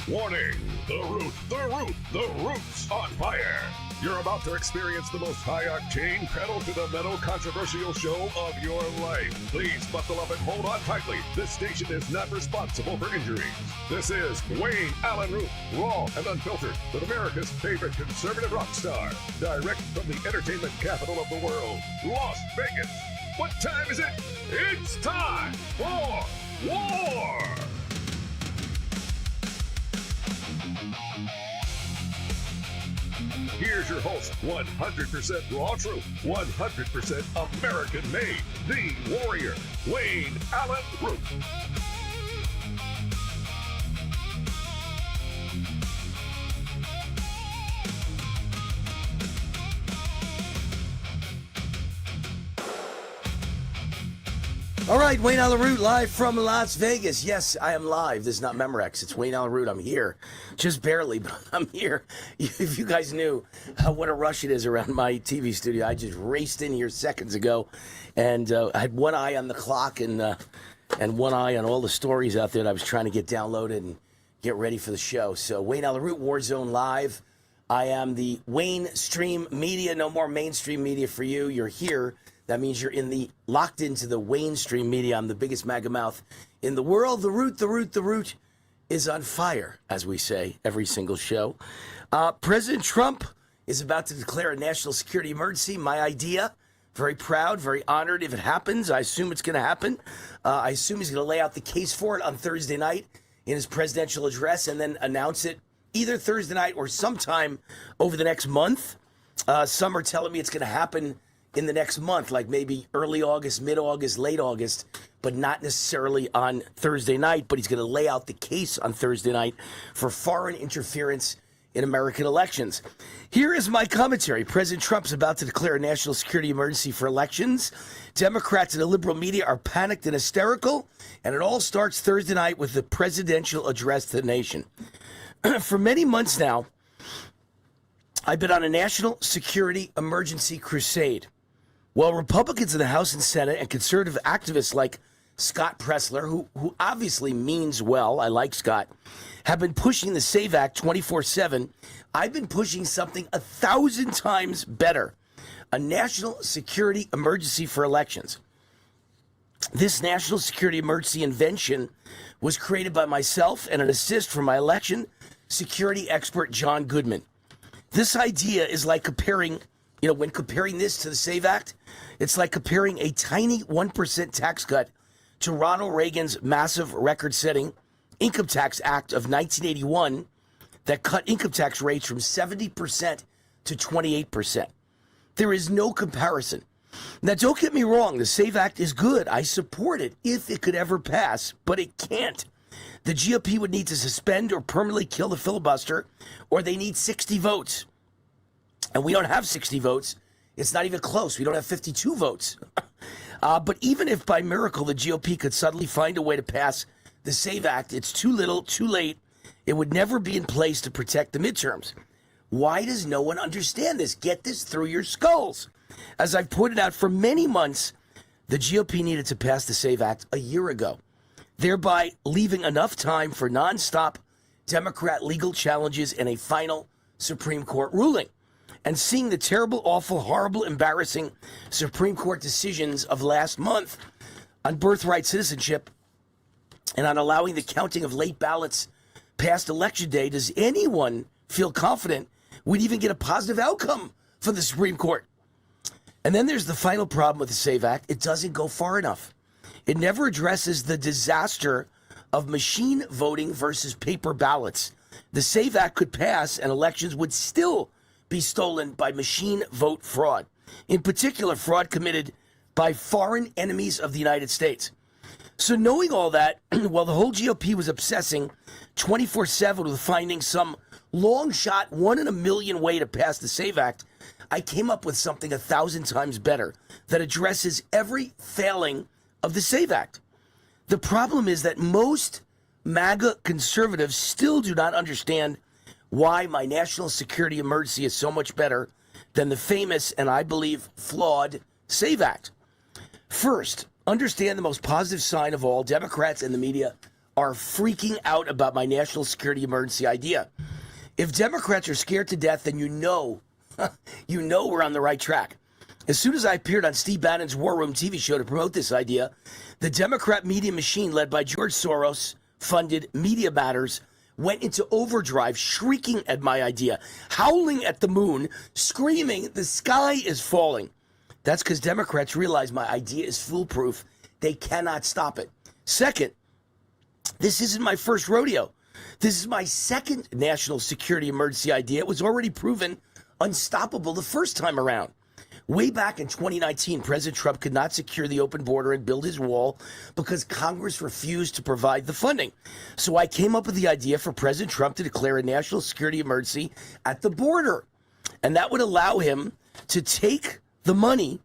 Warning! The root's on fire! You're about to experience the most high-octane, pedal-to-the-metal controversial show of your life. Please buckle up and hold on tightly. This station is not responsible for injuries. This is Wayne Allyn Root, raw and unfiltered, with America's favorite conservative rock star. Direct from the entertainment capital of the world, Las Vegas. What time is it? It's time for war! Here's your host, 100% raw truth, 100% American made, the warrior, Wayne Allyn Root. All right, Wayne Allyn Root live from Las Vegas. Yes, I am live. This is not Memorex. It's Wayne Allyn Root. I'm here. Just barely, but I'm here. If you guys knew what a rush it is around my TV studio, I just raced in here seconds ago, and I had one eye on the clock and one eye on all the stories out there that I was trying to get downloaded and get ready for the show. So Wayne Allyn Root, Warzone Live. I am the Wayne Stream Media. No more mainstream media for you. You're here. That means you're locked into the Wayne Stream Media. I'm the biggest MAGA mouth in the world. The root is on fire, as we say every single show. President Trump is about to declare a national security emergency. My idea. Very proud, very honored if it happens. I assume it's going to happen. I assume he's going to lay out the case for it on Thursday night in his presidential address and then announce it either Thursday night or sometime over the next month. Some are telling me it's going to happen in the next month, like maybe early August, mid-August, late August, but not necessarily on Thursday night. But he's going to lay out the case on Thursday night for foreign interference in American elections. Here is my commentary. President Trump's about to declare a national security emergency for elections. Democrats and the liberal media are panicked and hysterical, and it all starts Thursday night with the presidential address to the nation. For many months now, I've been on a national security emergency crusade. Well, Republicans in the House and Senate and conservative activists like Scott Pressler, who obviously means well, I like Scott, have been pushing the SAVE Act 24/7. I've been pushing something 1,000 times better, a national security emergency for elections. This national security emergency invention was created by myself and an assist from my election security expert, John Goodman. This idea is like comparing, when comparing this to the SAVE Act, it's like comparing a tiny 1% tax cut to Ronald Reagan's massive record-setting Income Tax Act of 1981 that cut income tax rates from 70% to 28%. There is no comparison. Now, don't get me wrong. The SAVE Act is good. I support it if it could ever pass, but it can't. The GOP would need to suspend or permanently kill the filibuster, or they need 60 votes. And we don't have 60 votes. It's not even close. We don't have 52 votes. But even if by miracle the GOP could suddenly find a way to pass the SAVE Act, it's too little, too late. It would never be in place to protect the midterms. Why does no one understand this? Get this through your skulls. As I've pointed out for many months, the GOP needed to pass the SAVE Act a year ago, thereby leaving enough time for nonstop Democrat legal challenges and a final Supreme Court ruling. And seeing the terrible, awful, horrible, embarrassing Supreme Court decisions of last month on birthright citizenship and on allowing the counting of late ballots past Election Day, does anyone feel confident we'd even get a positive outcome from the Supreme Court? And then there's the final problem with the SAVE Act. It doesn't go far enough. It never addresses the disaster of machine voting versus paper ballots. The SAVE Act could pass and elections would still be stolen by machine vote fraud. In particular, fraud committed by foreign enemies of the United States. So knowing all that, while the whole GOP was obsessing 24/7 with finding some long shot, 1 in a million way to pass the SAVE Act, I came up with something 1,000 times better that addresses every failing of the SAVE Act. The problem is that most MAGA conservatives still do not understand why my national security emergency is so much better than the famous and I believe flawed SAVE Act. First, understand the most positive sign of all. Democrats and the media are freaking out about my national security emergency idea. If Democrats are scared to death, then you know we're on the right track. As soon as I appeared on Steve Bannon's War Room TV show to promote this idea, the Democrat media machine led by George Soros-funded Media Matters went into overdrive, shrieking at my idea, howling at the moon, screaming, the sky is falling. That's because Democrats realize my idea is foolproof. They cannot stop it. Second, this isn't my first rodeo. This is my second national security emergency idea. It was already proven unstoppable the first time around. Way back in 2019, President Trump could not secure the open border and build his wall because Congress refused to provide the funding. So I came up with the idea for President Trump to declare a national security emergency at the border. And that would allow him to take the money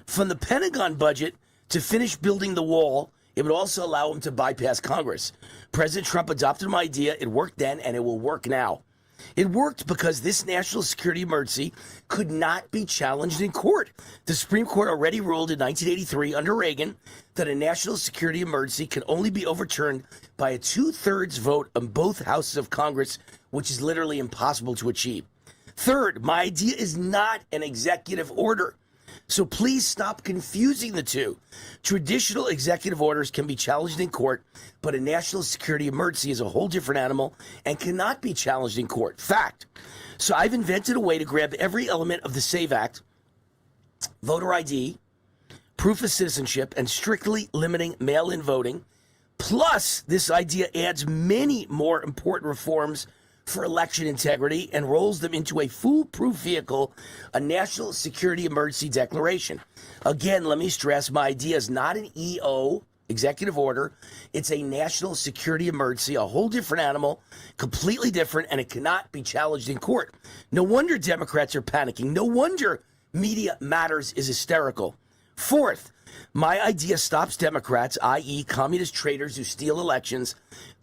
from the Pentagon budget to finish building the wall. It would also allow him to bypass Congress. President Trump adopted my idea. It worked then, and it will work now. It worked because this national security emergency could not be challenged in court. The Supreme Court already ruled in 1983 under Reagan that a national security emergency can only be overturned by a 2/3 vote on both houses of Congress, which is literally impossible to achieve. Third, my idea is not an executive order. So please stop confusing the two. Traditional executive orders can be challenged in court, but a national security emergency is a whole different animal and cannot be challenged in court. Fact. So I've invented a way to grab every element of the SAVE Act, voter ID, proof of citizenship, and strictly limiting mail-in voting. Plus, this idea adds many more important reforms for election integrity and rolls them into a foolproof vehicle, a national security emergency declaration. Again, let me stress, my idea is not an EO, executive order. It's a national security emergency, a whole different animal, completely different, and it cannot be challenged in court. No wonder Democrats are panicking. No wonder Media Matters is hysterical. Fourth, my idea stops Democrats, i.e. communist traitors who steal elections,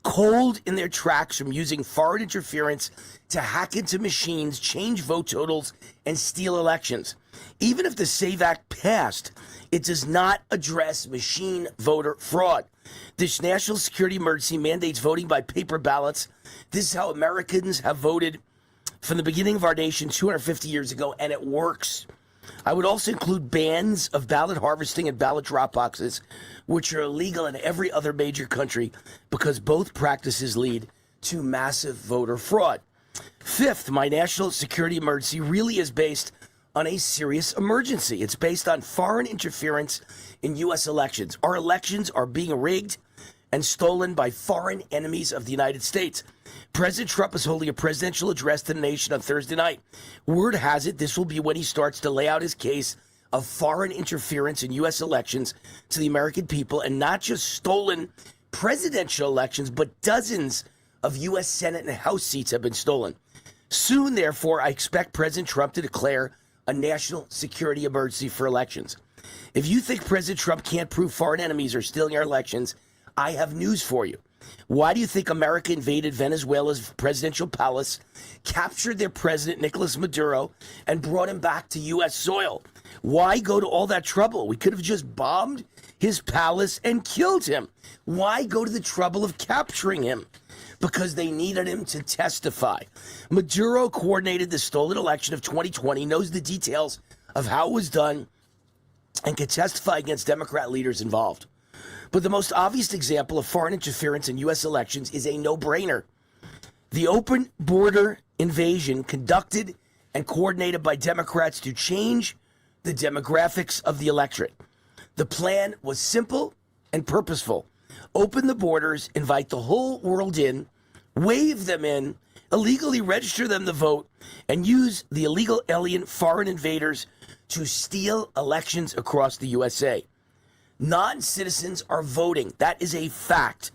cold in their tracks from using foreign interference to hack into machines, change vote totals, and steal elections. Even if the SAVE Act passed, it does not address machine voter fraud. This national security emergency mandates voting by paper ballots. This is how Americans have voted from the beginning of our nation 250 years ago, and it works. I would also include bans of ballot harvesting and ballot drop boxes, which are illegal in every other major country because both practices lead to massive voter fraud. Fifth, my national security emergency really is based on a serious emergency. It's based on foreign interference in U.S. elections. Our elections are being rigged and stolen by foreign enemies of the United States. President Trump is holding a presidential address to the nation on Thursday night. Word has it this will be when he starts to lay out his case of foreign interference in U.S. elections to the American people, and not just stolen presidential elections, but dozens of U.S. Senate and House seats have been stolen. Soon, therefore, I expect President Trump to declare a national security emergency for elections. If you think President Trump can't prove foreign enemies are stealing our elections, I have news for you. Why do you think America invaded Venezuela's presidential palace, captured their president, Nicolas Maduro, and brought him back to U.S. soil? Why go to all that trouble? We could have just bombed his palace and killed him. Why go to the trouble of capturing him? Because they needed him to testify. Maduro coordinated the stolen election of 2020, knows the details of how it was done, and can testify against Democrat leaders involved. But the most obvious example of foreign interference in U.S. elections is a no-brainer. The open border invasion conducted and coordinated by Democrats to change the demographics of the electorate. The plan was simple and purposeful. Open the borders, invite the whole world in, wave them in, illegally register them to vote, and use the illegal alien foreign invaders to steal elections across the USA. Non-citizens are voting. That is a fact.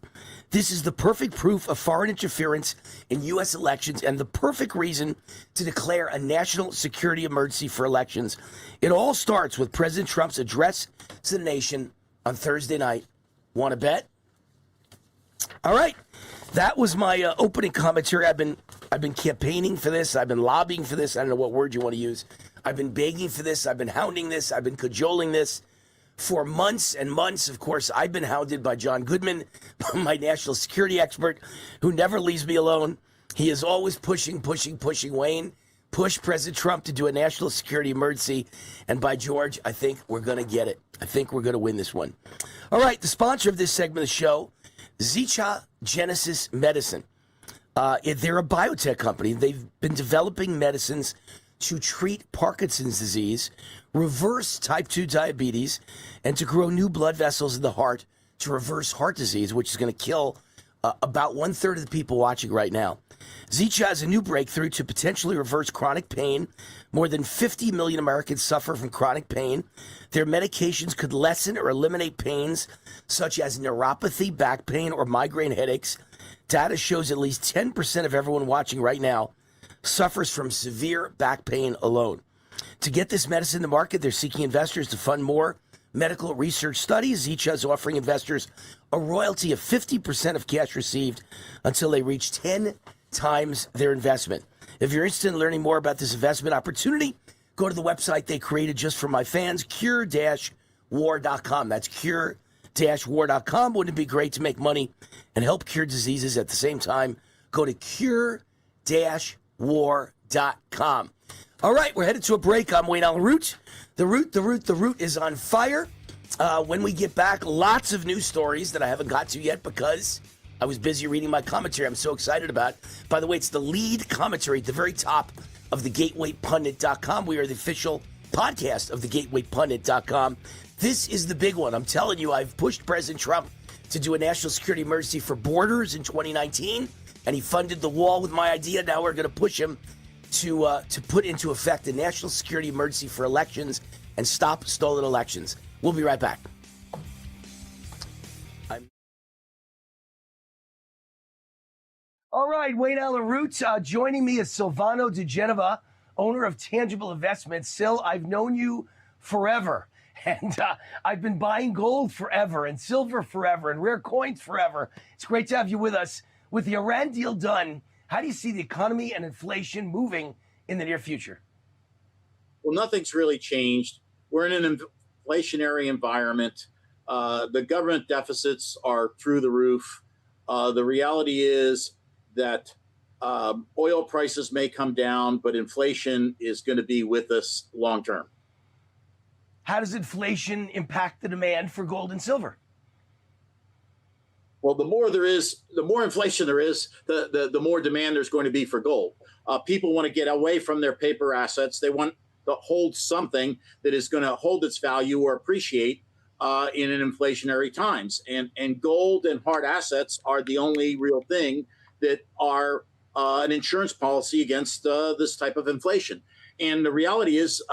This is the perfect proof of foreign interference in U.S. elections and the perfect reason to declare a national security emergency for elections. It all starts with President Trump's address to the nation on Thursday night. Want to bet? All right, that was my opening commentary. I've been campaigning for this. I've been lobbying for this. I don't know what word you want to use. I've been begging for this. I've been hounding this. I've been cajoling this for months and months. Of course, I've been hounded by John Goodman, my national security expert, who never leaves me alone. He is always pushing Wayne. Push President Trump to do a national security emergency. And by George, I think we're going to get it. I think we're going to win this one. All right, the sponsor of this segment of the show, Zicha Genesis Medicine. They're a biotech company. They've been developing medicines to treat Parkinson's disease, reverse type 2 diabetes, and to grow new blood vessels in the heart to reverse heart disease, which is going to kill about 1/3 of the people watching right now. Zicha has a new breakthrough to potentially reverse chronic pain. More than 50 million Americans suffer from chronic pain. Their medications could lessen or eliminate pains such as neuropathy, back pain, or migraine headaches. Data shows at least 10% of everyone watching right now suffers from severe back pain alone. To get this medicine to market, they're seeking investors to fund more medical research studies. Zicha is offering investors a royalty of 50% of cash received until they reach 10 times their investment. If you're interested in learning more about this investment opportunity, go to the website they created just for my fans, cure-war.com. That's cure-war.com. Wouldn't it be great to make money and help cure diseases at the same time? Go to cure-war.com. All right, we're headed to a break. I'm Wayne Allyn Root. The Root is on fire. When we get back, lots of news stories that I haven't got to yet because I was busy reading my commentary I'm so excited about. By the way, it's the lead commentary at the very top of thegatewaypundit.com. We are the official podcast of thegatewaypundit.com. This is the big one. I'm telling you, I've pushed President Trump to do a national security emergency for borders in 2019, and he funded the wall with my idea. Now we're going to push him to put into effect a national security emergency for elections and stop stolen elections. We'll be right back. All right, Wayne Allyn Root. Joining me is Silvano de Genova, owner of Tangible Investments. Sil, I've known you forever, and I've been buying gold forever, and silver forever, and rare coins forever. It's great to have you with us. With the Iran deal done, how do you see the economy and inflation moving in the near future? Well, nothing's really changed. We're in an inflationary environment. The government deficits are through the roof. The reality is that oil prices may come down, but inflation is going to be with us long term. How does inflation impact the demand for gold and silver? Well, the more inflation there is, the more demand there's going to be for gold. People want to get away from their paper assets. They want to hold something that is going to hold its value or appreciate in an inflationary times. And gold and hard assets are the only real thing that are an insurance policy against this type of inflation. And the reality is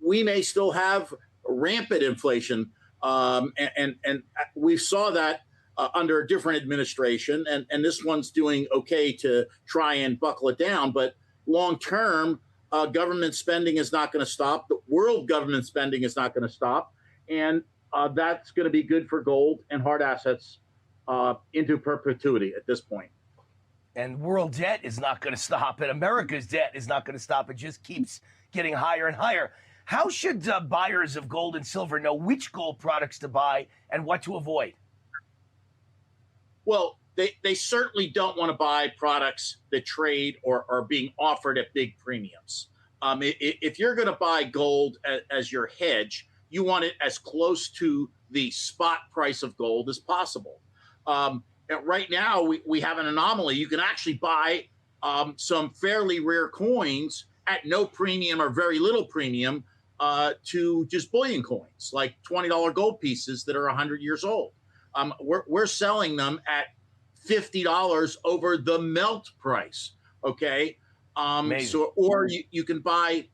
we may still have rampant inflation. And we saw that under a different administration. And this one's doing okay to try and buckle it down. But long term, government spending is not going to stop. The world government spending is not going to stop. And that's going to be good for gold and hard assets into perpetuity at this point. And world debt is not going to stop, and America's debt is not going to stop. It just keeps getting higher and higher. How should buyers of gold and silver know which gold products to buy and what to avoid? Well, they certainly don't want to buy products that trade or are being offered at big premiums. If you're going to buy gold as your hedge, you want it as close to the spot price of gold as possible. Right now, we have an anomaly. You can actually buy some fairly rare coins at no premium or very little premium to just bullion coins, like $20 gold pieces that are 100 years old. We're selling them at $50 over the melt price. Okay. Or you can buy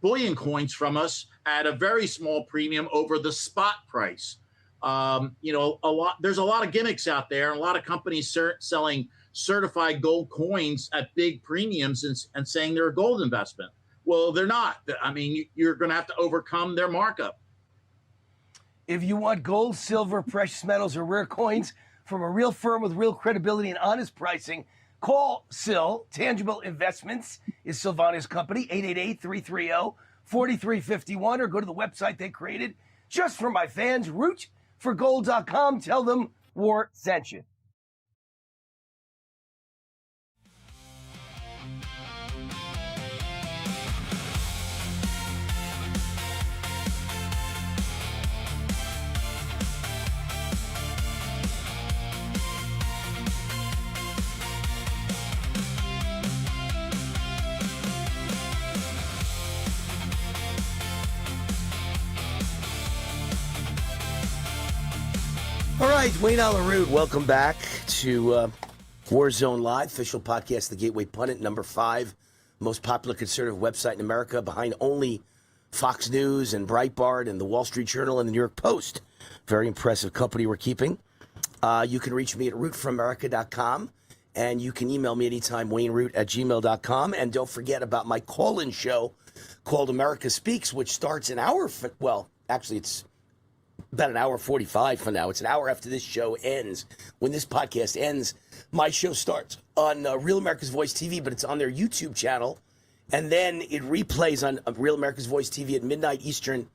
bullion coins from us at a very small premium over the spot price. There's a lot of gimmicks out there, and a lot of companies selling certified gold coins at big premiums and saying they're a gold investment. Well, they're not. I mean, you're going to have to overcome their markup. If you want gold, silver, precious metals, or rare coins, from a real firm with real credibility and honest pricing. Call Sil. Tangible Investments is Silvana's company, 888-330-4351, or go to the website they created just for my fans, rootforgold.com. Tell them War sent you. All right, Wayne Allyn, welcome back to Warzone Live, official podcast, The Gateway Pundit, number 5, most popular conservative website in America, behind only Fox News and Breitbart and the Wall Street Journal and the New York Post. Very impressive company we're keeping. You can reach me at rootforamerica.com, and you can email me anytime, wayneroot@gmail.com. And don't forget about my call-in show called America Speaks, which starts an hour, actually it's about an hour 45 from now. It's an hour after this show ends. When this podcast ends, my show starts on Real America's Voice TV, but it's on their YouTube channel. And then it replays on Real America's Voice TV at midnight Eastern,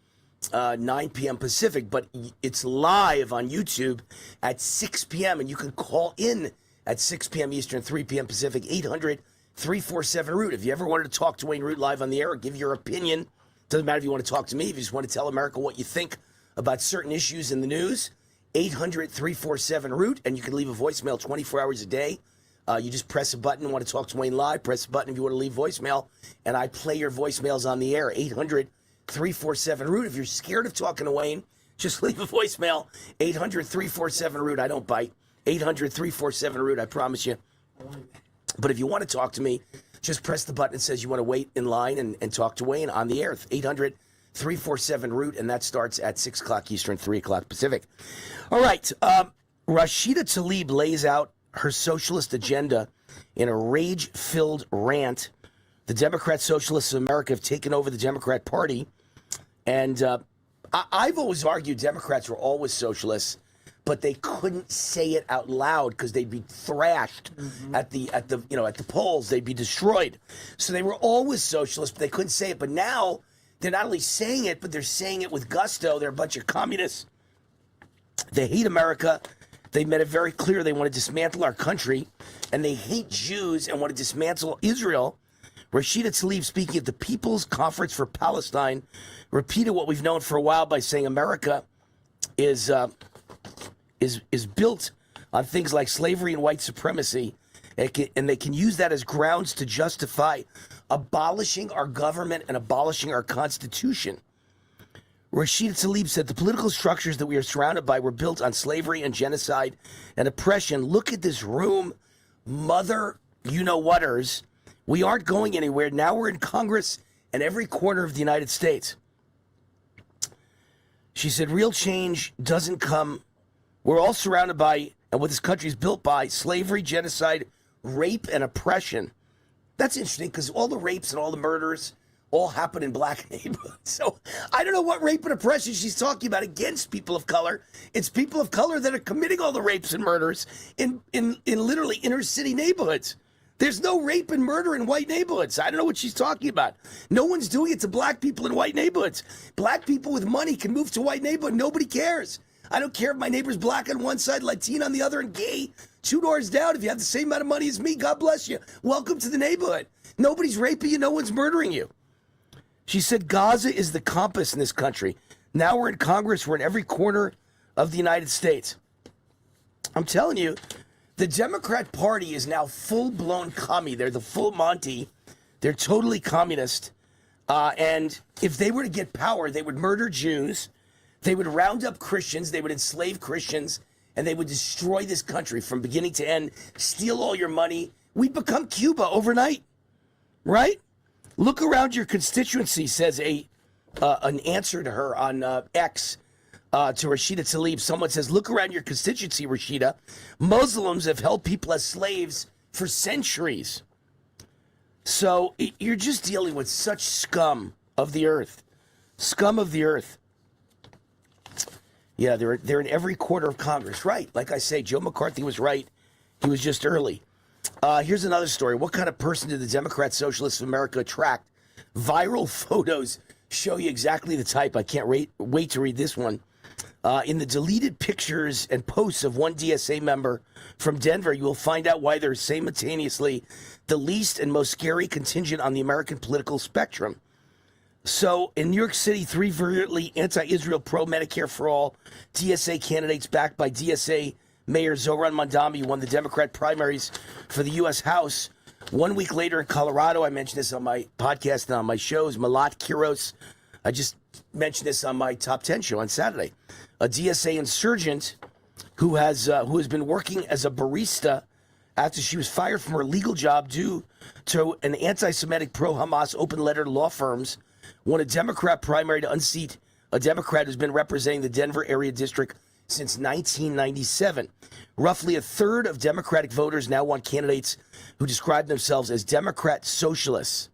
9 p.m. Pacific. But it's live on YouTube at 6 p.m. And you can call in at 6 p.m. Eastern, 3 p.m. Pacific, 800-347-ROOT. If you ever wanted to talk to Wayne Root live on the air or give your opinion, doesn't matter if you want to talk to me, if you just want to tell America what you think about certain issues in the news, 800-347-ROOT, and you can leave a voicemail 24 hours a day. You just press a button, want to talk to Wayne live, press a button if you want to leave voicemail, and I play your voicemails on the air, 800-347-ROOT. If you're scared of talking to Wayne, just leave a voicemail, 800-347-ROOT. I don't bite. 800-347-ROOT, I promise you. But if you want to talk to me, just press the button that says you want to wait in line and talk to Wayne on the air, 800-347-ROOT, and that starts at 6 o'clock Eastern, 3 o'clock Pacific. All right, Rashida Tlaib lays out her socialist agenda in a rage-filled rant. The Democrat Socialists of America have taken over the Democrat Party, and I've always argued Democrats were always socialists, but they couldn't say it out loud because they'd be thrashed at the polls. They'd be destroyed. So they were always socialists, but they couldn't say it. But now they're not only saying it, but they're saying it with gusto. They're a bunch of communists. They hate America. They made it very clear they want to dismantle our country, and they hate Jews and want to dismantle Israel. Rashida Tlaib, speaking at the People's Conference for Palestine, repeated what we've known for a while by saying America is built on things like slavery and white supremacy, and they can use that as grounds to justify abolishing our government and abolishing our Constitution. Rashida Tlaib said the political structures that we are surrounded by were built on slavery and genocide and oppression. Look at this room, mother you-know-whaters. We aren't going anywhere. Now we're in Congress and every corner of the United States. She said real change doesn't come. We're all surrounded by, and what this country is built by, slavery, genocide, rape, and oppression. That's interesting because all the rapes and all the murders all happen in black neighborhoods. So I don't know what rape and oppression she's talking about against people of color. It's people of color that are committing all the rapes and murders in literally inner city neighborhoods. There's no rape and murder in white neighborhoods. I don't know what she's talking about. No one's doing it to black people in white neighborhoods. Black people with money can move to white neighborhood. Nobody cares. I don't care if my neighbor's black on one side, Latino on the other, and gay 2 doors down. If you have the same amount of money as me, God bless you. Welcome to the neighborhood. Nobody's raping you. No one's murdering you. She said Gaza is the compass in this country. Now we're in Congress. We're in every corner of the United States. I'm telling you, the Democrat Party is now full-blown commie. They're the full Monty. They're totally communist. And if they were to get power, they would murder Jews. They would round up Christians. They would enslave Christians. And they would destroy this country from beginning to end, steal all your money. We'd become Cuba overnight, right? Look around your constituency, says an answer to her on X to Rashida Tlaib. Someone says, look around your constituency, Rashida. Muslims have held people as slaves for centuries. So you're just dealing with such scum of the earth. Scum of the earth. Yeah, they're in every quarter of Congress. Right. Like I say, Joe McCarthy was right. He was just early. Here's another story. What kind of person did the Democrat Socialists of America attract? Viral photos show you exactly the type. I can't wait to read this one. In the deleted pictures and posts of one DSA member from Denver, you will find out why they're simultaneously the least and most scary contingent on the American political spectrum. So, in New York City, 3 virulently anti-Israel, pro-Medicare for all DSA candidates backed by DSA Mayor Zohran Mamdani won the Democrat primaries for the U.S. House. 1 week later in Colorado, I mentioned this on my podcast and on my shows, Malat Kiros. I just mentioned this on my Top 10 show on Saturday. A DSA insurgent who has been working as a barista after she was fired from her legal job due to an anti-Semitic pro-Hamas open letter to law firms, won a Democrat primary to unseat a Democrat who's been representing the Denver area district since 1997. Roughly a third of Democratic voters now want candidates who describe themselves as Democrat socialists.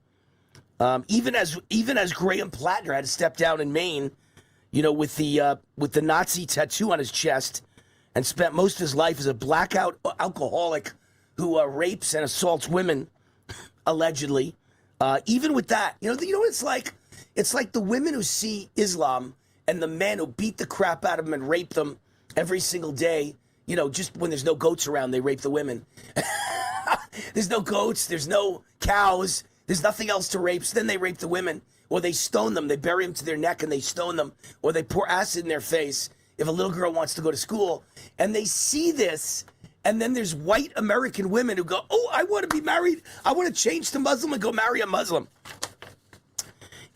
Even as Graham Plattner had to step down in Maine, with the Nazi tattoo on his chest, and spent most of his life as a blackout alcoholic who rapes and assaults women, allegedly. Even with that, you know what it's like? It's like the women who see Islam and the men who beat the crap out of them and rape them every single day. Just when there's no goats around, they rape the women. There's no goats, there's no cows, there's nothing else to rape. So then they rape the women, or they stone them. They bury them to their neck and they stone them, or they pour acid in their face if a little girl wants to go to school. And they see this, and then there's white American women who go, oh, I want to be married. I want to change to Muslim and go marry a Muslim.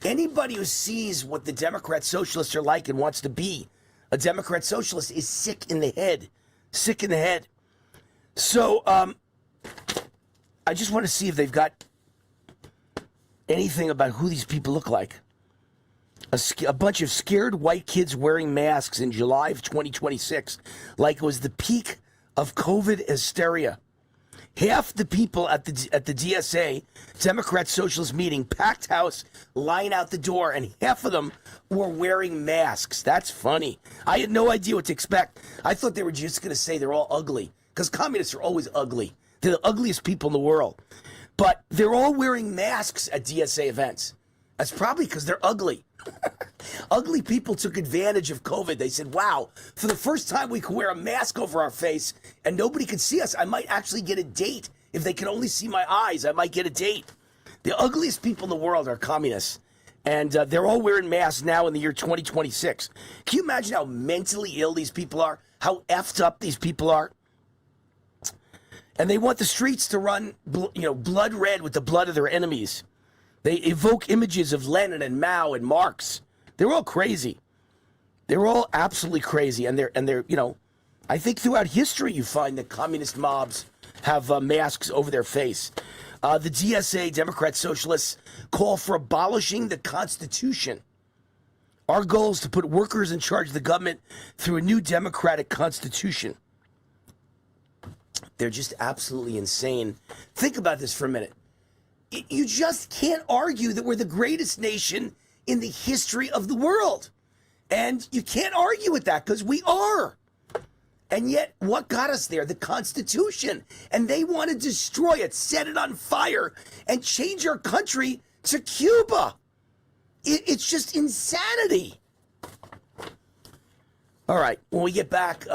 Anybody who sees what the Democrat socialists are like and wants to be a Democrat socialist is sick in the head. Sick in the head. So, I just want to see if they've got anything about who these people look like. A bunch of scared white kids wearing masks in July of 2026, like it was the peak of COVID hysteria. Half the people at the DSA, Democrat Socialist meeting, packed house, line out the door, and half of them were wearing masks. That's funny. I had no idea what to expect. I thought they were just going to say they're all ugly, because communists are always ugly. They're the ugliest people in the world. But they're all wearing masks at DSA events. That's probably because they're ugly. Ugly people took advantage of COVID. They said, wow, for the first time we can wear a mask over our face and nobody can see us. I might actually get a date. If they can only see my eyes, I might get a date. The ugliest people in the world are communists. And they're all wearing masks now in the year 2026. Can you imagine how mentally ill these people are? How effed up these people are? And they want the streets to run, blood red with the blood of their enemies. They evoke images of Lenin and Mao and Marx. They're all crazy. They're all absolutely crazy. And they're I think throughout history you find that communist mobs have masks over their face. The DSA, Democrat Socialists, call for abolishing the Constitution. Our goal is to put workers in charge of the government through a new democratic constitution. They're just absolutely insane. Think about this for a minute. You just can't argue that we're the greatest nation in the history of the world. And you can't argue with that because we are. And yet, what got us there? The Constitution. And they want to destroy it, set it on fire, and change our country to Cuba. It's just insanity. All right, when we get back,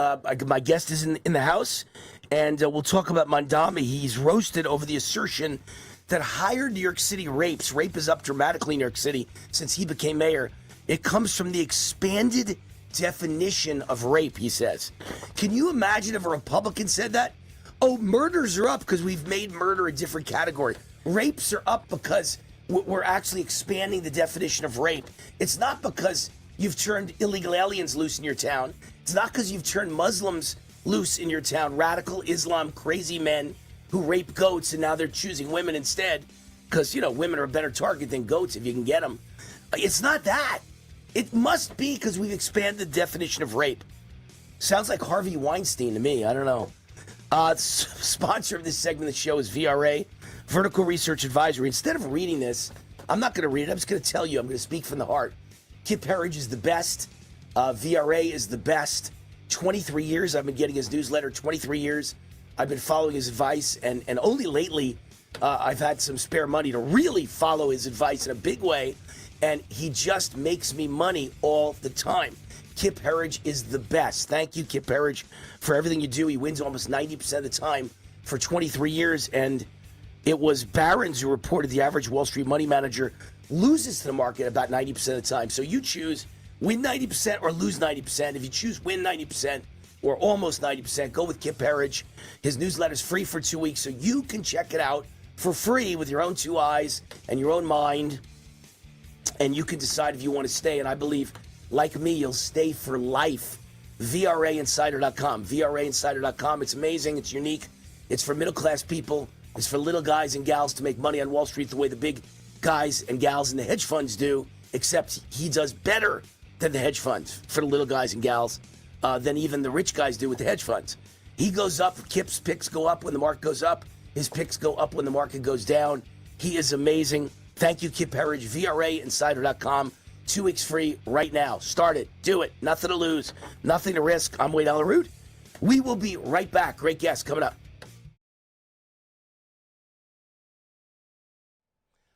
my guest is in the house, and we'll talk about Mamdani. He's roasted over the assertion that higher New York City rape is up dramatically in New York City since he became mayor. It comes from the expanded definition of rape, he says. Can you imagine if a Republican said that? Oh, murders are up because we've made murder a different category. Rapes are up because we're actually expanding the definition of rape. It's not because you've turned illegal aliens loose in your town. It's not because you've turned Muslims loose in your town, radical Islam, crazy men who rape goats, and now they're choosing women instead because, women are a better target than goats if you can get them. It's not that. It must be because we've expanded the definition of rape. Sounds like Harvey Weinstein to me. I don't know. Sponsor of this segment of the show is VRA, Vertical Research Advisory. Instead of reading this, I'm not going to read it. I'm just going to tell you. I'm going to speak from the heart. Kip Herridge is the best. VRA is the best. 23 years I've been getting his newsletter, 23 years. I've been following his advice, and only lately I've had some spare money to really follow his advice in a big way, and he just makes me money all the time. Kip Herriage is the best. Thank you, Kip Herriage, for everything you do. He wins almost 90% of the time for 23 years, and it was Barron's who reported the average Wall Street money manager loses to the market about 90% of the time. So you choose win 90% or lose 90%. If you choose win 90% or almost 90%, go with Kip Herriage. His newsletter is free for 2 weeks, so you can check it out for free with your own two eyes and your own mind, and you can decide if you want to stay. And I believe, like me, you'll stay for life. VRAinsider.com. VRAinsider.com. It's amazing. It's unique. It's for middle-class people. It's for little guys and gals to make money on Wall Street the way the big guys and gals in the hedge funds do, except he does better than the hedge funds for the little guys and gals than even the rich guys do with the hedge funds. He goes up. Kip's picks go up when the market goes up. His picks go up when the market goes down. He is amazing. Thank you, Kip Herriage. VRAinsider.com. 2 weeks free right now. Start it. Do it. Nothing to lose. Nothing to risk. I'm Wayne Allyn. We will be right back. Great guest coming up.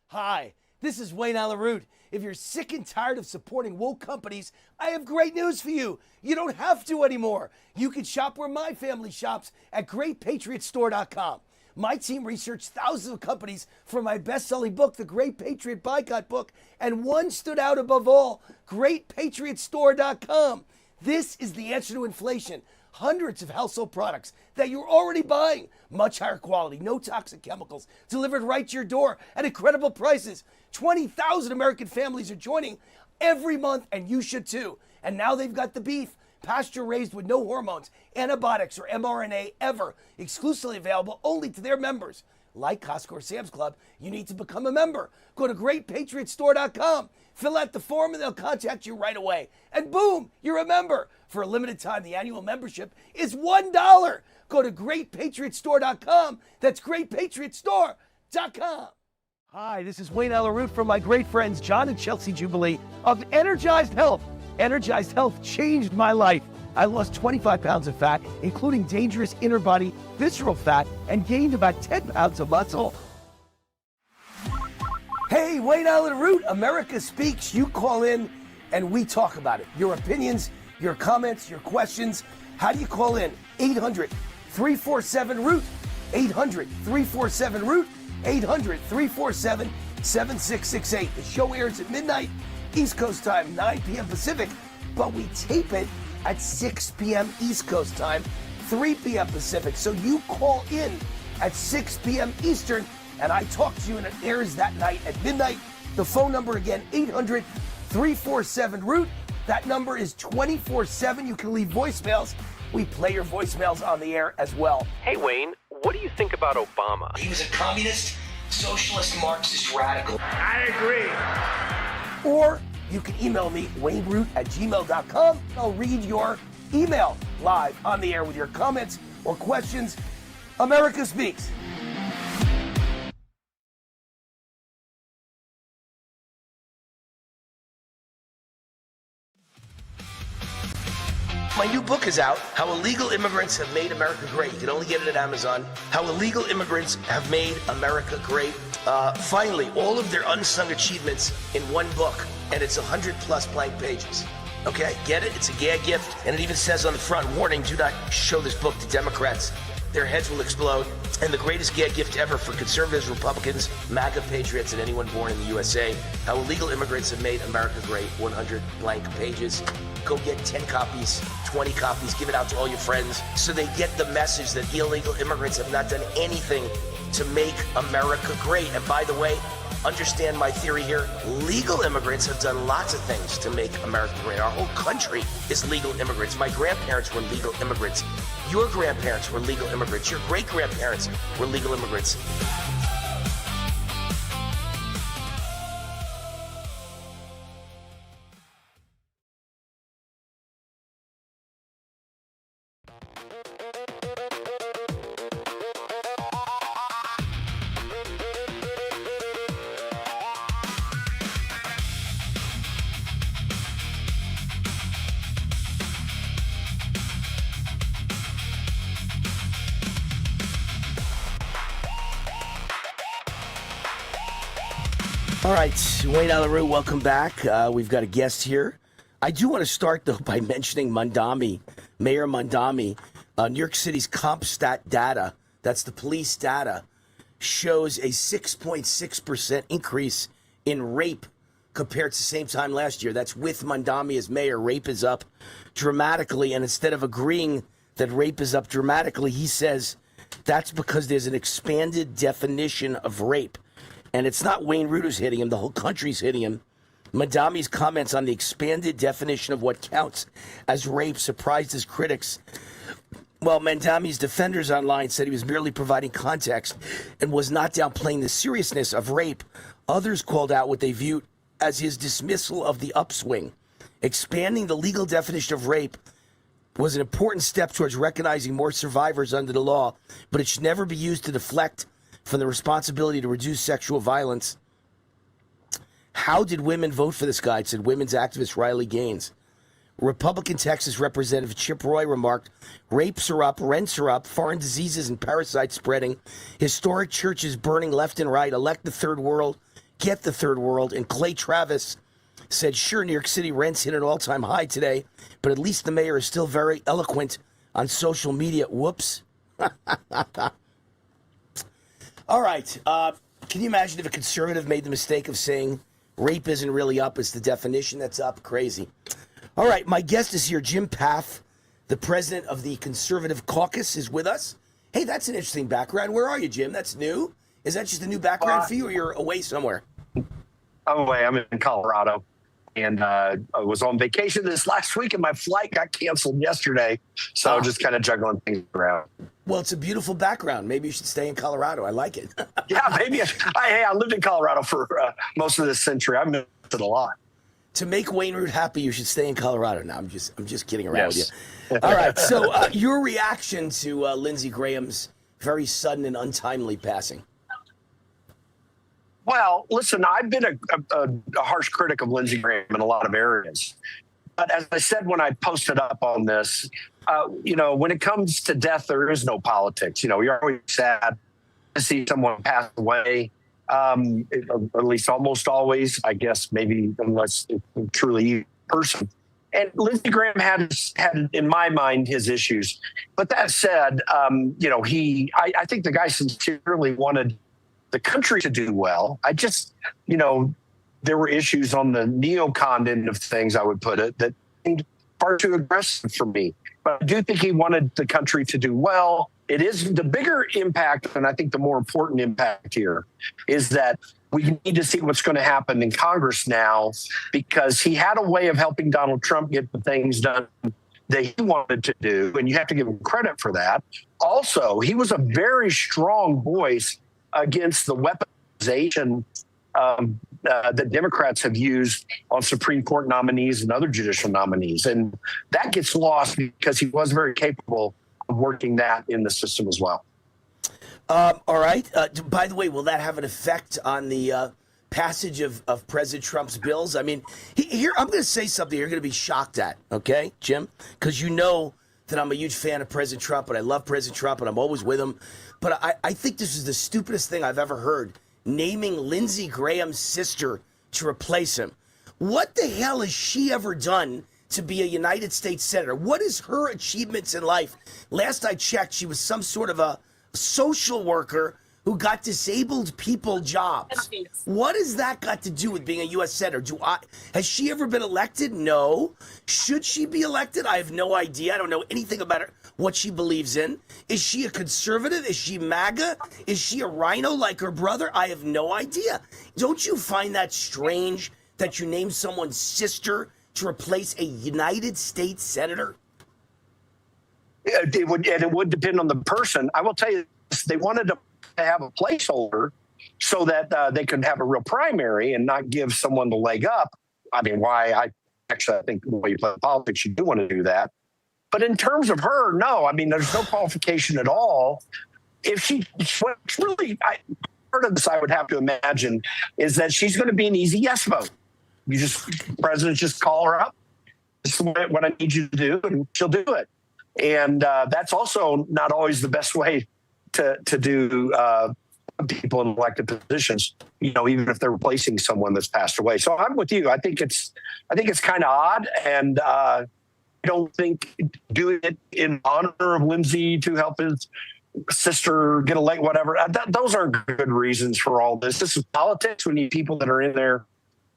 Hi, this is Wayne Allyn. If you're sick and tired of supporting woke companies, I have great news for you. You don't have to anymore. You can shop where my family shops at GreatPatriotStore.com. My team researched thousands of companies for my best-selling book, The Great Patriot Boycott Book, and one stood out above all, GreatPatriotStore.com. This is the answer to inflation. Hundreds of household products that you're already buying. Much higher quality, no toxic chemicals, delivered right to your door at incredible prices. 20,000 American families are joining every month, and you should too. And now they've got the beef, pasture-raised with no hormones, antibiotics, or mRNA ever, exclusively available only to their members. Like Costco or Sam's Club, you need to become a member. Go to GreatPatriotStore.com, fill out the form, and they'll contact you right away. And boom, you're a member. For a limited time, the annual membership is $1. Go to GreatPatriotStore.com. That's GreatPatriotStore.com. Hi, this is Wayne Allyn from my great friends John and Chelsea Jubilee of Energized Health. Energized Health changed my life. I lost 25 pounds of fat, including dangerous inner body visceral fat, and gained about 10 pounds of muscle. Hey, Wayne Allyn, America Speaks. You call in and we talk about it. Your opinions, your comments, your questions. How do you call in? 800-347-ROOT. 800-347-ROOT. 800-347-7668. The show airs at midnight, East Coast time, 9 p.m. Pacific, but we tape it at 6 p.m. East Coast time, 3 p.m. Pacific. So you call in at 6 p.m. Eastern, and I talk to you, and it airs that night at midnight. The phone number again, 800-347-ROOT. That number is 24/7. You can leave voicemails. We play your voicemails on the air as well. Hey, Wayne, what do you think about Obama? He was a communist, socialist, Marxist radical. I agree. Or you can email me, wayneroot@gmail.com. I'll read your email live on the air with your comments or questions. America Speaks. My new book is out, How Illegal Immigrants Have Made America Great. You can only get it at Amazon. How Illegal Immigrants Have Made America Great. Finally, all of their unsung achievements in one book, and it's 100+ blank pages. Okay, get it? It's a gag gift, and it even says on the front, warning, do not show this book to Democrats. Their heads will explode. And the greatest gag gift ever for conservatives, Republicans, MAGA patriots, and anyone born in the USA. How Illegal Immigrants Have Made America Great. 100 blank pages. Go get 10 copies, 20 copies, give it out to all your friends so they get the message that illegal immigrants have not done anything to make America great. And by the way, understand my theory here. Legal immigrants have done lots of things to make America great. Our whole country is legal immigrants. My grandparents were legal immigrants. Your grandparents were legal immigrants. Your great-grandparents were legal immigrants. All right, Wayne Allyn, welcome back. We've got a guest here. I do want to start, though, by mentioning Mamdani, Mayor Mamdani. New York City's CompStat data, that's the police data, shows a 6.6% increase in rape compared to the same time last year. That's with Mamdani as mayor. Rape is up dramatically, and instead of agreeing that rape is up dramatically, he says that's because there's an expanded definition of rape. And it's not Wayne Root who's hitting him, the whole country's hitting him. Mamdani's comments on the expanded definition of what counts as rape surprised his critics. Well, Mamdani's defenders online said he was merely providing context and was not downplaying the seriousness of rape. Others called out what they viewed as his dismissal of the upswing. Expanding the legal definition of rape was an important step towards recognizing more survivors under the law, but it should never be used to deflect from the responsibility to reduce sexual violence. How did women vote for this guy? Said women's activist Riley Gaines. Republican Texas Representative Chip Roy remarked, rapes are up, rents are up, foreign diseases and parasites spreading, historic churches burning left and right, elect the third world, get the third world. And Clay Travis said, sure, New York City rents hit an all-time high today, but at least the mayor is still very eloquent on social media. Whoops. All right. Can you imagine if a conservative made the mistake of saying rape isn't really up, it's the definition that's up? Crazy. All right, my guest is here, Jim Path, the president of the Conservative Caucus, is with us. Hey, that's an interesting background. Where are you, Jim? That's new? Is that just a new background for you, or you're away somewhere? I'm away. I'm in Colorado. And I was on vacation this last week, and my flight got canceled yesterday. So just kind of juggling things around. Well, it's a beautiful background. Maybe you should stay in Colorado. I like it. Yeah, maybe. I lived in Colorado for most of this century. I missed it a lot. To make Wayne Root happy, you should stay in Colorado. Now, I'm just kidding around with you. All right. So your reaction to Lindsey Graham's very sudden and untimely passing? Well, listen, I've been a harsh critic of Lindsey Graham in a lot of areas. But as I said when I posted up on this, when it comes to death, there is no politics. You're always sad to see someone pass away, at least almost always, I guess, maybe unless it's a truly person. And Lindsey Graham had, in my mind, his issues. But that said, I think the guy sincerely wanted the country to do well. I just, there were issues on the neocon end of things, I would put it, that seemed far too aggressive for me. But I do think he wanted the country to do well. It is the bigger impact, and I think the more important impact here is that we need to see what's going to happen in Congress now, because he had a way of helping Donald Trump get the things done that he wanted to do, and you have to give him credit for that. Also, he was a very strong voice against the weaponization that Democrats have used on Supreme Court nominees and other judicial nominees. And that gets lost because he was very capable of working that in the system as well. All right. By the way, will that have an effect on the passage of President Trump's bills? I mean, here, I'm going to say something you're going to be shocked at, okay, Jim? Because you know that I'm a huge fan of President Trump, and I love President Trump, and I'm always with him. But I think this is the stupidest thing I've ever heard, naming Lindsey Graham's sister to replace him. What the hell has she ever done to be a United States Senator? What is her achievements in life? Last I checked, she was some sort of a social worker who got disabled people jobs. What has that got to do with being a U.S. Senator? Has she ever been elected? No. Should she be elected? I have no idea. I don't know anything about her, what she believes in. Is she a conservative? Is she MAGA? Is she a rhino like her brother? I have no idea. Don't you find that strange that you name someone's sister to replace a United States Senator? It would depend on the person. I will tell you, they wanted to have a placeholder so that they could have a real primary and not give someone the leg up. I mean, I think the way you play politics, you do want to do that. But in terms of her, no. I mean, there's no qualification at all. If what's really part of this, I would have to imagine, is that she's going to be an easy yes vote. President just call her up. This is what I need you to do, and she'll do it. And that's also not always the best way to do people in elected positions, even if they're replacing someone that's passed away. So I'm with you. I think it's kind of odd, and I don't think doing it in honor of Lindsey to help his sister get a leg, whatever. Those aren't good reasons for all this. This is politics. We need people that are in there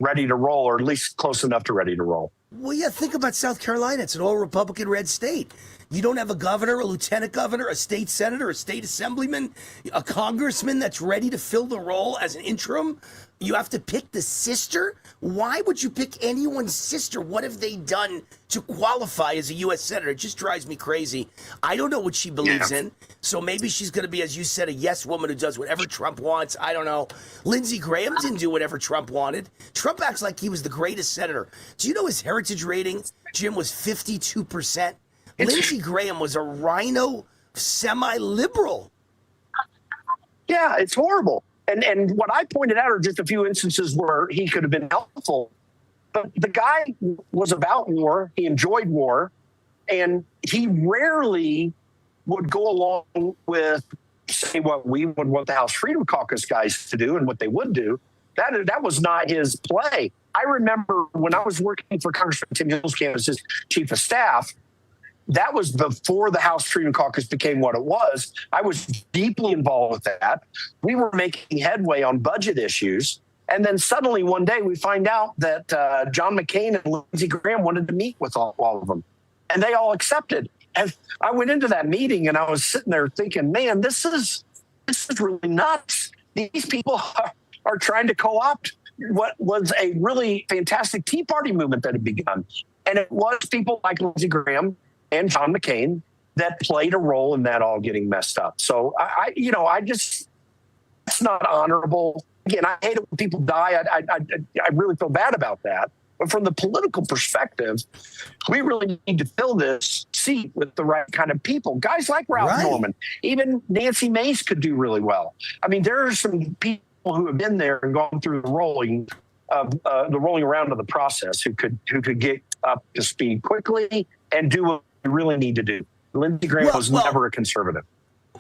ready to roll, or at least close enough to ready to roll. Well, yeah, think about South Carolina. It's an all Republican red state. You don't have a governor, a lieutenant governor, a state senator, a state assemblyman, a congressman that's ready to fill the role as an interim. You have to pick the sister. Why would you pick anyone's sister? What have they done to qualify as a U.S. senator? It just drives me crazy. I don't know what she believes in. So maybe she's going to be, as you said, a yes woman who does whatever Trump wants. I don't know. Lindsey Graham didn't do whatever Trump wanted. Trump acts like he was the greatest senator. Do you know his heritage rating, Jim, was 52%? Lindsey Graham was a rhino semi-liberal. Yeah, it's horrible. And what I pointed out are just a few instances where he could have been helpful. But the guy was about war. He enjoyed war. And he rarely would go along with, say, what we would want the House Freedom Caucus guys to do and what they would do. That was not his play. I remember when I was working for Congressman Tim Hill's campus as chief of staff, that was before the House Freedom Caucus became what it was. I was deeply involved with that. We were making headway on budget issues. And then suddenly one day we find out that John McCain and Lindsey Graham wanted to meet with all of them. And they all accepted. And I went into that meeting and I was sitting there thinking, man, this is really nuts. These people are trying to co-opt what was a really fantastic Tea Party movement that had begun. And it was people like Lindsey Graham and John McCain that played a role in that all getting messed up. So I just, it's not honorable. Again, I hate it when people die. I really feel bad about that. But from the political perspective, we really need to fill this seat with the right kind of people. Guys like Ralph Norman, even Nancy Mace could do really well. I mean, there are some people who have been there and gone through the rolling around of the process who could get up to speed quickly and do what we really need to do. Lindsey Graham was never a conservative.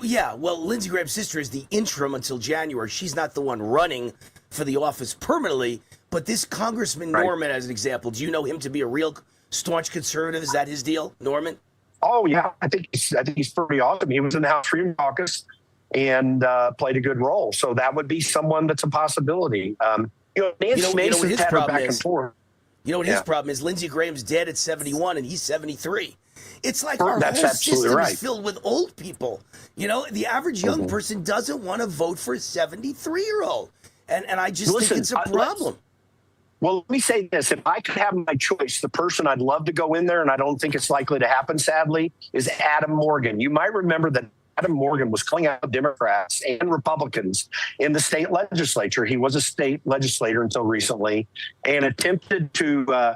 Yeah, well, Lindsey Graham's sister is the interim until January. She's not the one running for the office permanently. But this Congressman Norman, as an example, do you know him to be a real staunch conservative? Is that his deal, Norman? Oh yeah, I think he's pretty awesome. He was in the House Freedom Caucus and played a good role. So that would be someone that's a possibility. Nancy Mace has had her back and forth. You know what his problem is? Lindsey Graham's dead at 71 and he's 73. It's like our whole system is filled with old people. The average young person doesn't want to vote for a 73-year-old. And I just think it's a problem. Well, let me say this. If I could have my choice, the person I'd love to go in there, and I don't think it's likely to happen, sadly, is Adam Morgan. You might remember that Adam Morgan was calling out Democrats and Republicans in the state legislature. He was a state legislator until recently and attempted to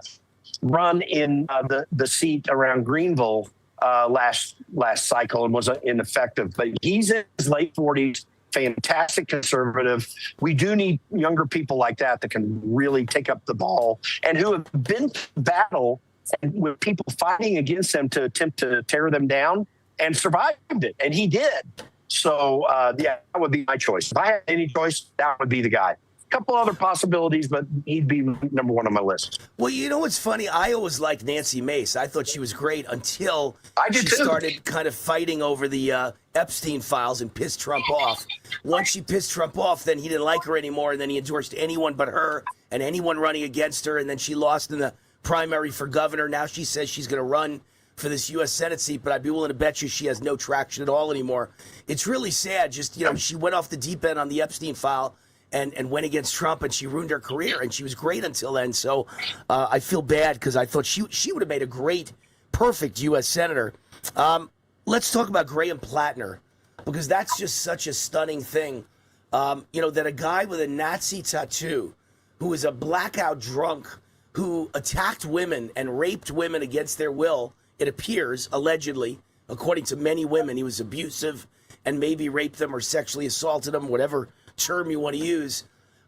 run in the seat around Greenville last cycle and was ineffective. But he's in his late 40s. Fantastic conservative. We do need younger people like that can really take up the ball and who have been to battle with people fighting against them to attempt to tear them down and survived it. And he did. So, that would be my choice. If I had any choice, that would be the guy. A couple other possibilities, but he'd be number one on my list. Well, you know what's funny? I always liked Nancy Mace. I thought she was great until she started kind of fighting over the Epstein files and pissed Trump off. Once she pissed Trump off, then he didn't like her anymore, and then he endorsed anyone but her and anyone running against her, and then she lost in the primary for governor. Now she says she's going to run for this U.S. Senate seat, but I'd be willing to bet you she has no traction at all anymore. It's really sad. Just, she went off the deep end on the Epstein file and went against Trump, and she ruined her career, and she was great until then. So I feel bad because I thought she would have made a great, perfect U.S. senator. Let's talk about Graham Plattner, because that's just such a stunning thing. That a guy with a Nazi tattoo who was a blackout drunk who attacked women and raped women against their will, it appears, allegedly, according to many women, he was abusive and maybe raped them or sexually assaulted them, whatever term you want to use.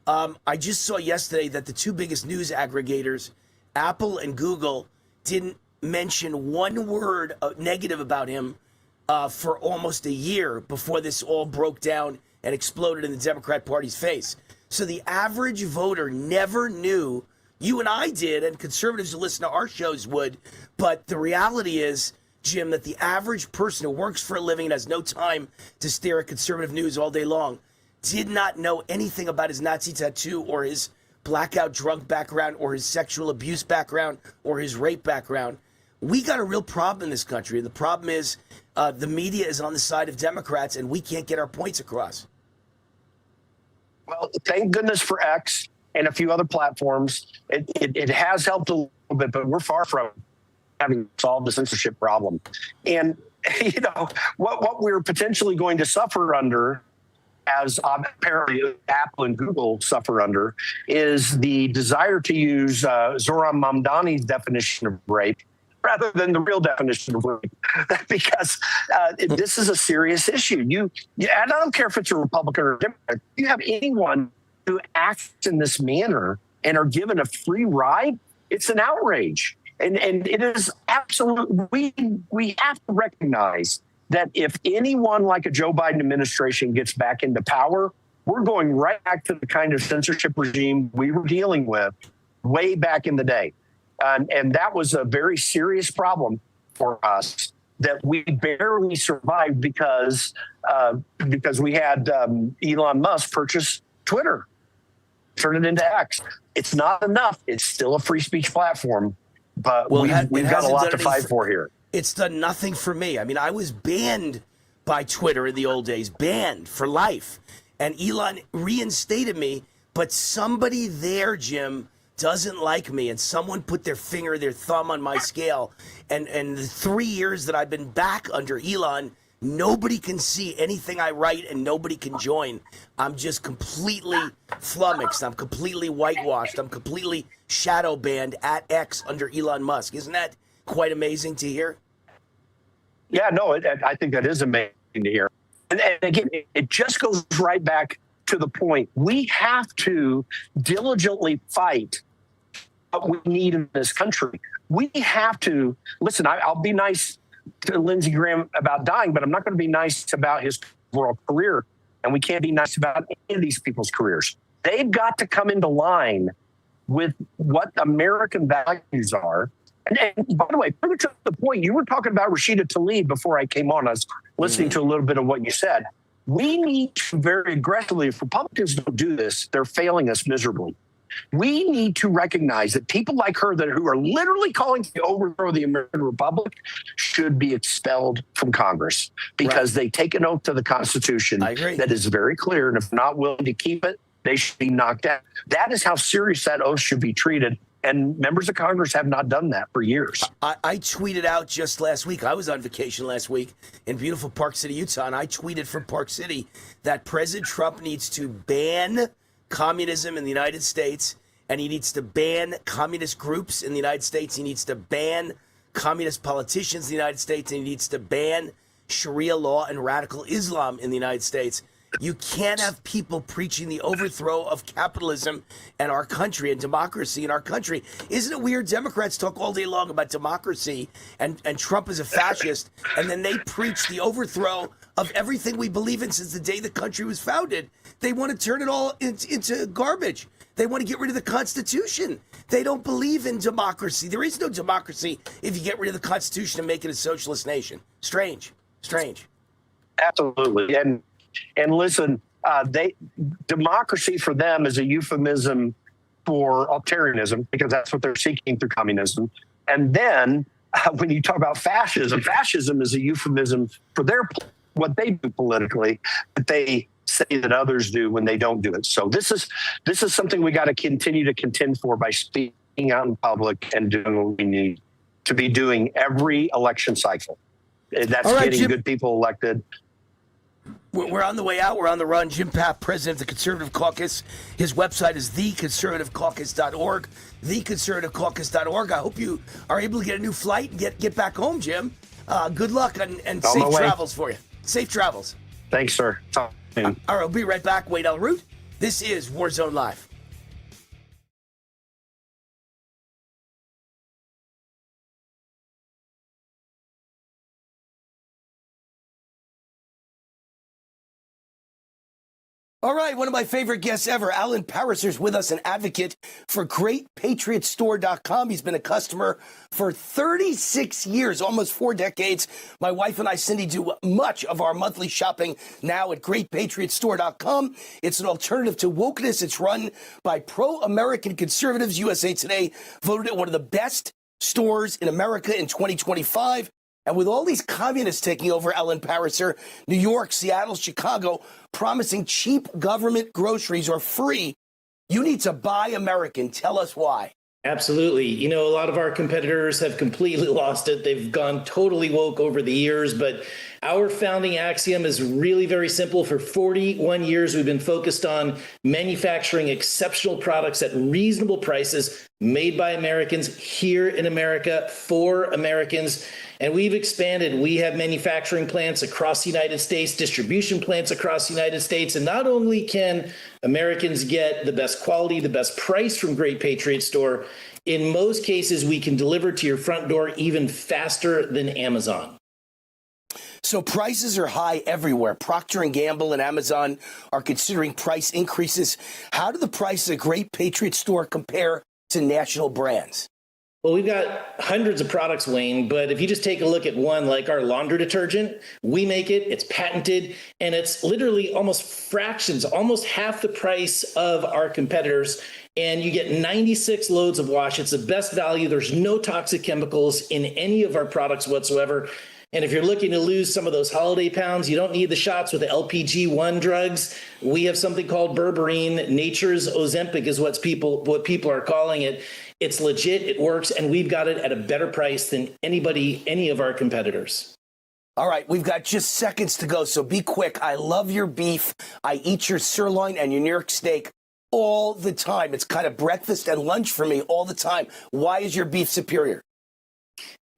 I just saw yesterday that the two biggest news aggregators, Apple and Google, didn't mention one word negative about him for almost a year before this all broke down and exploded in the Democrat Party's face. So the average voter never knew. You and I did, and conservatives who listen to our shows would. But the reality is, Jim, that the average person who works for a living and has no time to stare at conservative news all day long did not know anything about his Nazi tattoo or his blackout drunk background or his sexual abuse background or his rape background. We got a real problem in this country, and the problem is the media is on the side of Democrats, and we can't get our points across. Well, thank goodness for X and a few other platforms. It has helped a little bit, but we're far from having solved the censorship problem. And, you know, what we're potentially going to suffer under, as apparently Apple and Google suffer under, is the desire to use Zohran Mamdani's definition of rape rather than the real definition of rape, because this is a serious issue. And I don't care if it's a Republican or a Democrat. If you have anyone who acts in this manner and are given a free ride, it's an outrage. And it is absolutely, we have to recognize that if anyone like a Joe Biden administration gets back into power, we're going right back to the kind of censorship regime we were dealing with way back in the day. And that was a very serious problem for us that we barely survived because we had Elon Musk purchase Twitter, turn it into X. It's not enough. It's still a free speech platform, but we've got a lot to fight for here. It's done nothing for me. I mean, I was banned by Twitter in the old days, banned for life. And Elon reinstated me, but somebody there, Jim, doesn't like me, and someone put their thumb on my scale. And the 3 years that I've been back under Elon, nobody can see anything I write and nobody can join. I'm just completely flummoxed. I'm completely whitewashed. I'm completely shadow banned at X under Elon Musk. Isn't that quite amazing to hear? Yeah, no, I think that is amazing to hear. And again, it just goes right back to the point. We have to diligently fight what we need in this country. We have to, listen, I'll be nice to Lindsey Graham about dying, but I'm not going to be nice about his overall career. And we can't be nice about any of these people's careers. They've got to come into line with what American values are. And by the way, pretty to the point, you were talking about Rashida Tlaib before I came on. I was listening to a little bit of what you said. We need to very aggressively, if Republicans don't do this, they're failing us miserably. We need to recognize that people like her who are literally calling to overthrow the American Republic should be expelled from Congress because they take an oath to the Constitution that is very clear. And if not willing to keep it, they should be knocked out. That is how serious that oath should be treated. And members of Congress have not done that for years. I tweeted out just last week. I was on vacation last week in beautiful Park City, Utah, and I tweeted from Park City that President Trump needs to ban communism in the United States, and he needs to ban communist groups in the United States. He needs to ban communist politicians in the United States, and he needs to ban Sharia law and radical Islam in the United States. You can't have people preaching the overthrow of capitalism and our country and democracy in our country. Isn't it weird? Democrats talk all day long about democracy and Trump is a fascist, and then they preach the overthrow of everything we believe in since the day the country was founded. They want to turn it all into garbage. They want to get rid of the Constitution. They don't believe in democracy. There is no democracy if you get rid of the Constitution and make it a socialist nation. Strange. Absolutely. And listen, democracy for them is a euphemism for authoritarianism because that's what they're seeking through communism. And then when you talk about fascism is a euphemism for what they do politically, that they say that others do when they don't do it. So this is something we got to continue to contend for by speaking out in public and doing what we need to be doing every election cycle. That's getting Jim, good people elected. We're on the way out. We're on the run. Jim Papp, president of the Conservative Caucus. His website is theconservativecaucus.org. Theconservativecaucus.org. I hope you are able to get a new flight and get back home, Jim. Good luck and safe travels for you. Safe travels. Thanks, sir. All right, we'll be right back. Wayne Allyn Root. This is Warzone Live. All right, one of my favorite guests ever, Allyn is with us, an advocate for GreatPatriotStore.com. He's been a customer for 36 years, almost 4 decades. My wife and I, Cindy, do much of our monthly shopping now at GreatPatriotStore.com. It's an alternative to wokeness. It's run by pro-American conservatives. USA Today voted it one of the best stores in America in 2025. And with all these communists taking over, Allyn Pariser, New York, Seattle, Chicago, promising cheap government groceries or free, you need to buy American. Tell us why. Absolutely. You know, a lot of our competitors have completely lost it. They've gone totally woke over the years, but our founding axiom is really very simple. For 41 years, we've been focused on manufacturing exceptional products at reasonable prices, made by Americans, here in America, for Americans. And we've expanded. We have manufacturing plants across the United States, distribution plants across the United States. And not only can Americans get the best quality, the best price from Great Patriot Store, in most cases, we can deliver to your front door even faster than Amazon. So prices are high everywhere. Procter & Gamble and Amazon are considering price increases. How do the prices at Great Patriot Store compare to national brands? Well, we've got hundreds of products, Wayne, but if you just take a look at one like our laundry detergent, we make it, it's patented, and it's literally almost fractions, almost half the price of our competitors, and you get 96 loads of wash. It's the best value. There's no toxic chemicals in any of our products whatsoever. And if you're looking to lose some of those holiday pounds, you don't need the shots with the LPG-1 drugs. We have something called berberine. Nature's Ozempic is what people are calling it. It's legit, it works, and we've got it at a better price than any of our competitors. All right, we've got just seconds to go, so be quick. I love your beef. I eat your sirloin and your New York steak all the time. It's kind of breakfast and lunch for me all the time. Why is your beef superior?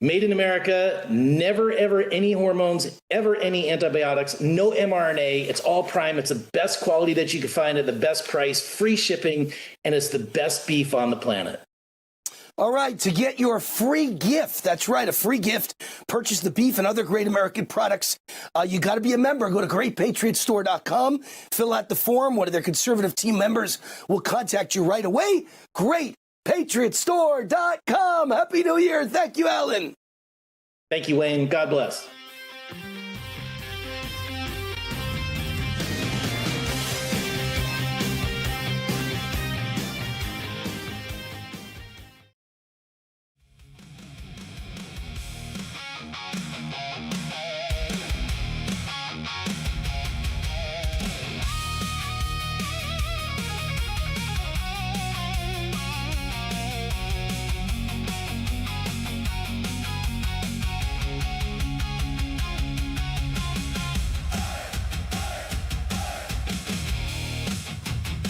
Made in America, never, ever any hormones, ever any antibiotics, no mRNA. It's all prime. It's the best quality that you can find at the best price, free shipping, and it's the best beef on the planet. All right, to get your free gift, that's right, a free gift, purchase the beef and other great American products. You got to be a member. Go to GreatPatriotStore.com, fill out the form. One of their conservative team members will contact you right away. GreatPatriotStore.com. Happy New Year. Thank you, Allyn. Thank you, Wayne. God bless.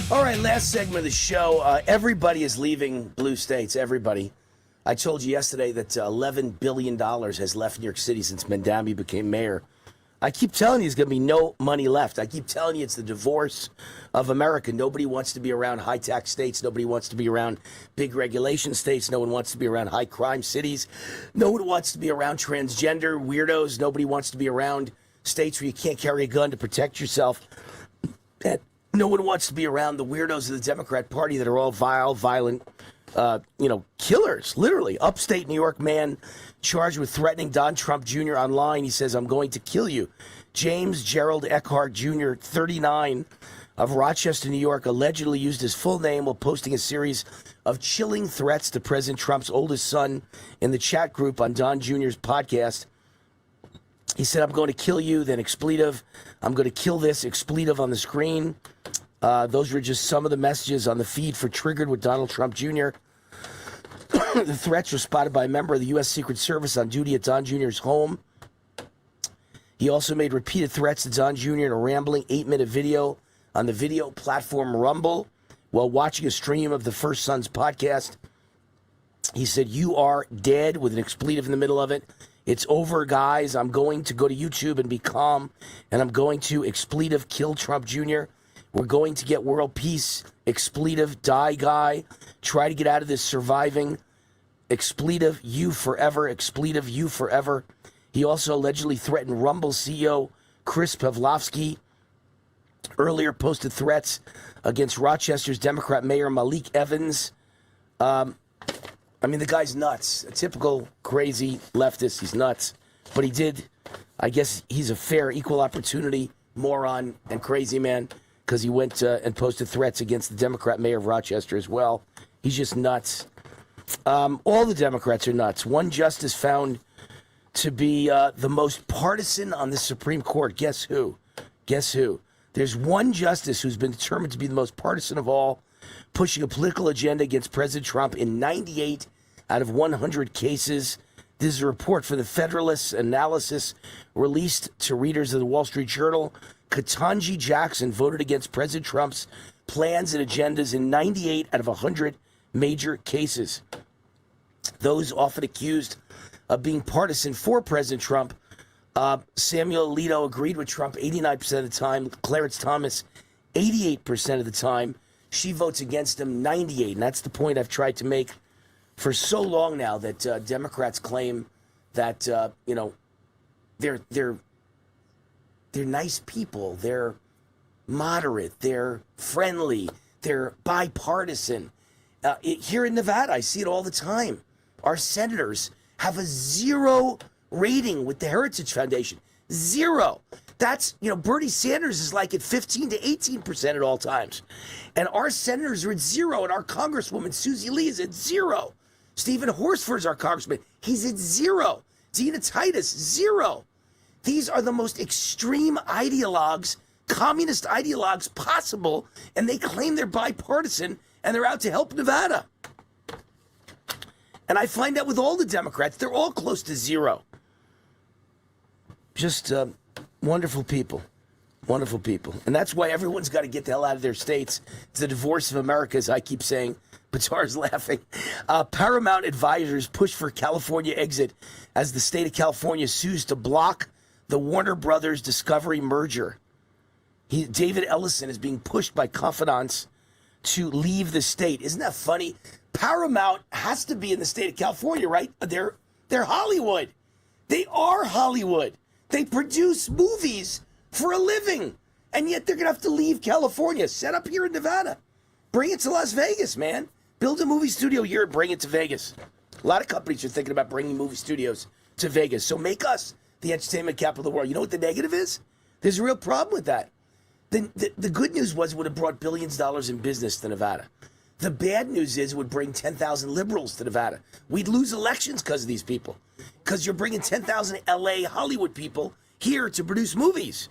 All right, last segment of the show. Everybody is leaving blue states. Everybody. I told you yesterday that $11 billion has left New York City since Mandami became mayor. I keep telling you there's going to be no money left. I keep telling you it's the divorce of America. Nobody wants to be around high-tax states. Nobody wants to be around big regulation states. No one wants to be around high-crime cities. No one wants to be around transgender weirdos. Nobody wants to be around states where you can't carry a gun to protect yourself. No one wants to be around the weirdos of the Democrat Party that are all vile, violent, killers, literally. Upstate New York man charged with threatening Don Trump Jr. online. He says, "I'm going to kill you." James Gerald Eckhart Jr., 39, of Rochester, New York, allegedly used his full name while posting a series of chilling threats to President Trump's oldest son in the chat group on Don Jr.'s podcast. He said, "I'm going to kill you," then expletive. "I'm going to kill this," expletive on the screen. Those were just some of the messages on the feed for Triggered with Donald Trump Jr. The threats were spotted by a member of the U.S. Secret Service on duty at Don Jr.'s home. He also made repeated threats to Don Jr. in a rambling 8-minute video on the video platform Rumble while watching a stream of the First Son's podcast. He said, "You are dead," with an expletive in the middle of it. "It's over, guys. I'm going to go to YouTube and be calm, and I'm going to expletive kill Trump Jr. We're going to get world peace. Expletive, die, guy. Try to get out of this surviving. Expletive, you forever. Expletive, you forever." He also allegedly threatened Rumble CEO Chris Pavlovsky earlier posted threats against Rochester's Democrat Mayor Malik Evans. I mean, the guy's nuts. A typical crazy leftist. He's nuts. But he did, I guess he's a fair, equal opportunity moron and crazy man because he went and posted threats against the Democrat mayor of Rochester as well. He's just nuts. All the Democrats are nuts. One justice found to be the most partisan on the Supreme Court. Guess who? Guess who? There's one justice who's been determined to be the most partisan of all, pushing a political agenda against President Trump in 98 out of 100 cases. This is a report for the Federalist Analysis released to readers of the Wall Street Journal. Ketanji Jackson voted against President Trump's plans and agendas in 98 out of 100 major cases. Those often accused of being partisan for President Trump, Samuel Alito agreed with Trump 89% of the time. Clarence Thomas, 88% of the time. She votes against him 98%. And that's the point I've tried to make for so long now, that Democrats claim that, they're nice people. They're moderate. They're friendly. They're bipartisan. Here in Nevada, I see it all the time. Our senators have a 0 rating with the Heritage Foundation. 0. That's, Bernie Sanders is like at 15 to 18% at all times. And our senators are at 0, and our Congresswoman, Susie Lee, is at 0. Stephen Horsford's our congressman. He's at 0. Dina Titus, 0. These are the most extreme ideologues, communist ideologues possible, and they claim they're bipartisan, and they're out to help Nevada. And I find out with all the Democrats, they're all close to 0. Just wonderful people. Wonderful people. And that's why everyone's got to get the hell out of their states. It's the divorce of America, as I keep saying. Batar's laughing. Paramount advisors push for California exit as the state of California sues to block the Warner Brothers Discovery merger. David Ellison is being pushed by confidants to leave the state. Isn't that funny? Paramount has to be in the state of California, right? They're Hollywood. They are Hollywood. They produce movies for a living. And yet they're going to have to leave California. Set up here in Nevada. Bring it to Las Vegas, man. Build a movie studio here and bring it to Vegas. A lot of companies are thinking about bringing movie studios to Vegas. So make us the entertainment capital of the world. You know what the negative is? There's a real problem with that. The good news was it would have brought billions of dollars in business to Nevada. The bad news is it would bring 10,000 liberals to Nevada. We'd lose elections because of these people. Because you're bringing 10,000 LA Hollywood people here to produce movies.